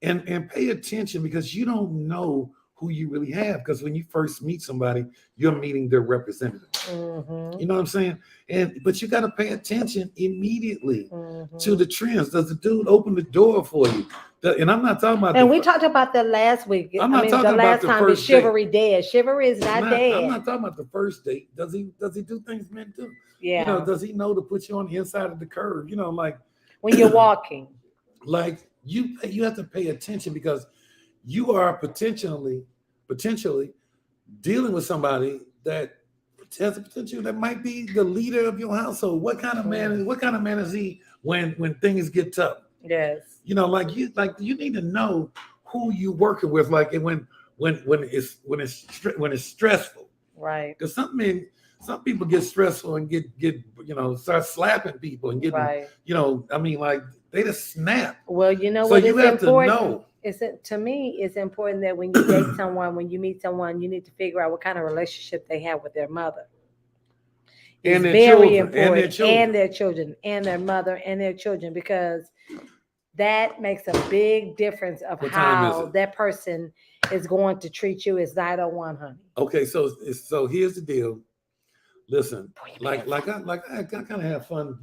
And pay attention, because you don't know who you really have, because when you first meet somebody, you're meeting their representative. Mm-hmm. You know what I'm saying? But you got to pay attention immediately to the trends. Does the dude open the door for you? And I'm not talking about. And we talked about that last week. I'm not talking about the last time is chivalry dead. Chivalry is not dead. I'm not talking about the first date. Does he do things men do? Yeah. Does he know to put you on the inside of the curve? Like when you're walking. Like you have to pay attention, because you are potentially potentially dealing with somebody that has the potential that might be the leader of your household. What kind of man is he when things get tough? Yes. You know, like you need to know who you working with, like when it's stressful. Right. Because some people get stressful and get start slapping people and getting like they just snap. Well, you know so what you is have important? to know. To me, it's important that when you date someone, when you meet someone, you need to figure out what kind of relationship they have with their mother. It's very important, and their children, and their mother, and their children, because that makes a big difference of how that person is going to treat you. It's 9:01, honey. Okay, so here's the deal. Listen, like I kind of have fun,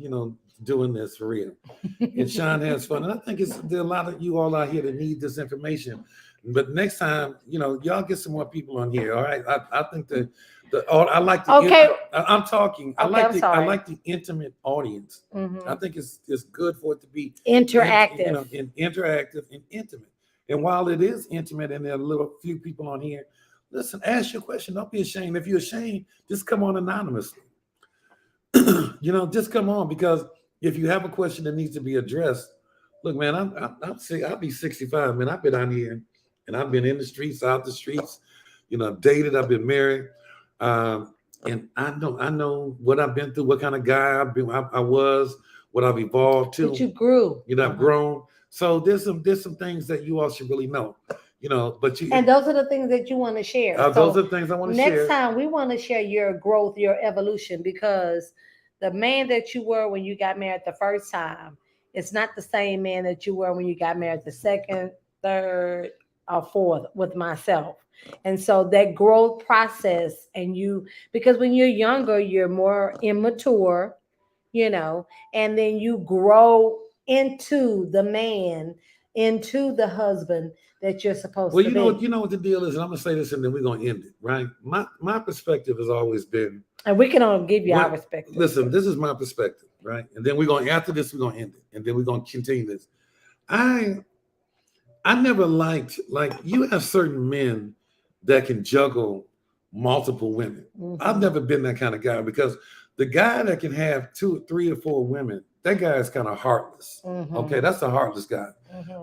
doing this for real, and Sean has fun, and I think there are a lot of you all out here that need this information. But next time, y'all get some more people on here. All right, I think I like the I'm talking. I like the intimate audience. I think it's good for it to be interactive, interactive and intimate. And while it is intimate, and there are a little few people on here. Listen, ask your question. Don't be ashamed. If you're ashamed, just come on anonymously. Just come on, because if you have a question that needs to be addressed, look, man, I'll be 65, man. I've been out here and I've been in the streets, out the streets. I've dated, I've been married, and I know what I've been through, what kind of guy I was, what I've evolved to. But you grew. I've grown. So there's some things that you all should really know. And those are the things that you want to share. Those are the things I want to share. Next time we want to share your growth, your evolution, because the man that you were when you got married the first time, it's not the same man that you were when you got married the second, third, or fourth with myself. And so that growth process, because when you're younger, you're more immature, and then you grow into the man, into the husband that you're supposed to be. Well, you know what the deal is, and I'm gonna say this, and then we're gonna end it, right? My perspective has always been, and we can all give you our perspective. Listen, this is my perspective, right? And then after this, we're gonna end it, and then we're gonna continue this. I never liked, you have certain men that can juggle multiple women. Mm-hmm. I've never been that kind of guy, because the guy that can have 2, 3, or 4 women, that guy is kind of heartless. Mm-hmm. Okay, that's a heartless guy,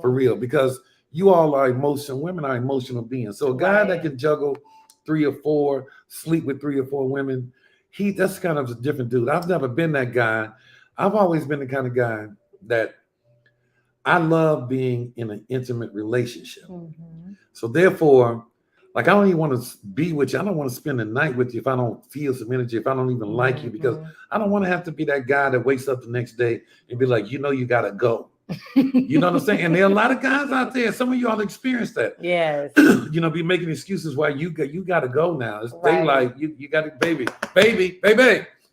for real, because you all are women are emotional beings. So a guy that can juggle 3 or 4, sleep with 3 or 4 women, that's kind of a different dude. I've never been that guy. I've always been the kind of guy that I love being in an intimate relationship. Mm-hmm. So therefore, I don't even want to be with you. I don't want to spend the night with you if I don't feel some energy, if I don't even like you, because I don't want to have to be that guy that wakes up the next day and be like, you got to go. You know what I'm saying? And there are a lot of guys out there. Some of y'all experienced that. Yes. Be making excuses why you got to go now. It's daylight. You got to, baby.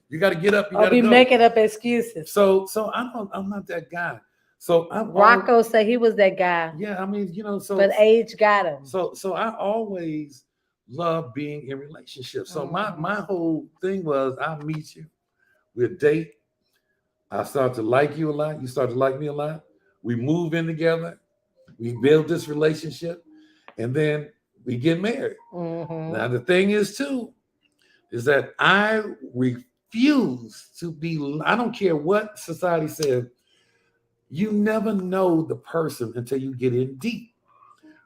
You got to get up. You got to be go. Making up excuses. So I'm not that guy. So Rocco said he was that guy. Yeah, I mean, but age got him. So I always love being in relationships. So my whole thing was, I'll meet you, we'll date. I start to like you a lot. You start to like me a lot. We move in together. We build this relationship, and then we get married. Mm-hmm. Now the thing is too, is that I refuse to be. I don't care what society says. You never know the person until you get in deep.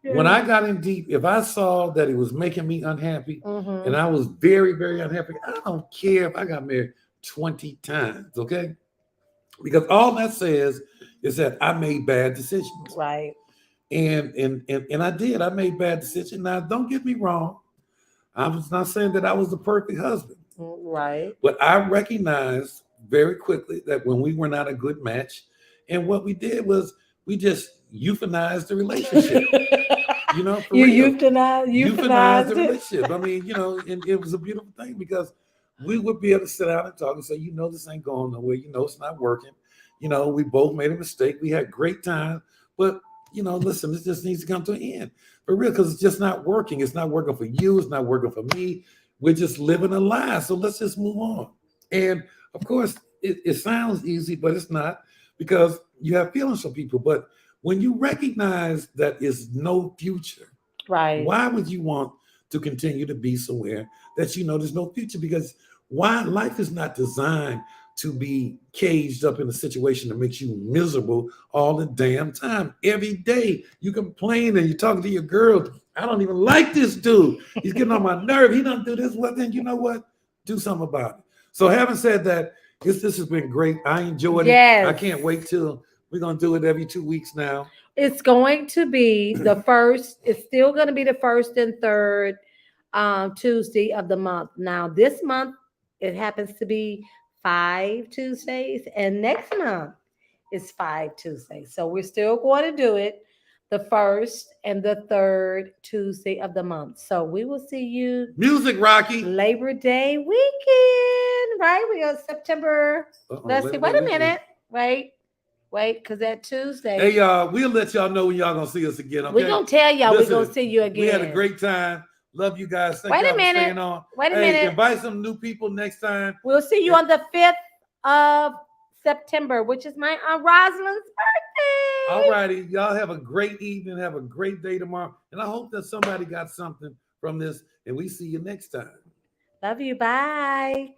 Yeah. When I got in deep, if I saw that it was making me unhappy, and I was very, very unhappy, I don't care if I got married 20 times, okay? Because all that says is that I made bad decisions. Right. And I did. I made bad decisions. Now, don't get me wrong. I was not saying that I was the perfect husband. Right. But I recognized very quickly that when we were not a good match, and what we did was we just euthanized the relationship. Euthanized the relationship. I mean, and it was a beautiful thing, because we would be able to sit down and talk and say, this ain't going nowhere. It's not working. We both made a mistake. We had great time, but listen, this just needs to come to an end for real, because it's just not working. It's not working for you. It's not working for me. We're just living a lie. So let's just move on. And of course, it sounds easy, but it's not, because you have feelings for people. But when you recognize that is no future, right? Why would you want to continue to be somewhere that you know there's no future. Because why? Life is not designed to be caged up in a situation that makes you miserable all the damn time. Every day you complain and you're talking to your girl. I don't even like this dude. He's getting on my nerve. He don't do this. Well, then you know what? Do something about it. So having said that, this has been great. I enjoyed it. I can't wait till we're going to do it every 2 weeks now. It's going to be the first. It's still going to be the first and third Tuesday of the month. Now, this month, it happens to be 5 Tuesdays, and next month is 5 Tuesdays. So we're still going to do it the first and the third Tuesday of the month. So we will see you. Music, Rocky. Labor Day weekend, right? We go September. Let's see. Wait a minute. Wait, because that Tuesday. Hey, y'all, we'll let y'all know when y'all going to see us again. Okay? We're going to tell y'all we're going to see you again. We had a great time. Love you guys. Thank Wait y'all a minute. for staying on. Wait a minute. Invite some new people next time. We'll see you on the 5th of September, which is my Aunt Rosalind's birthday. All righty. Y'all have a great evening. Have a great day tomorrow. And I hope that somebody got something from this. And we see you next time. Love you. Bye.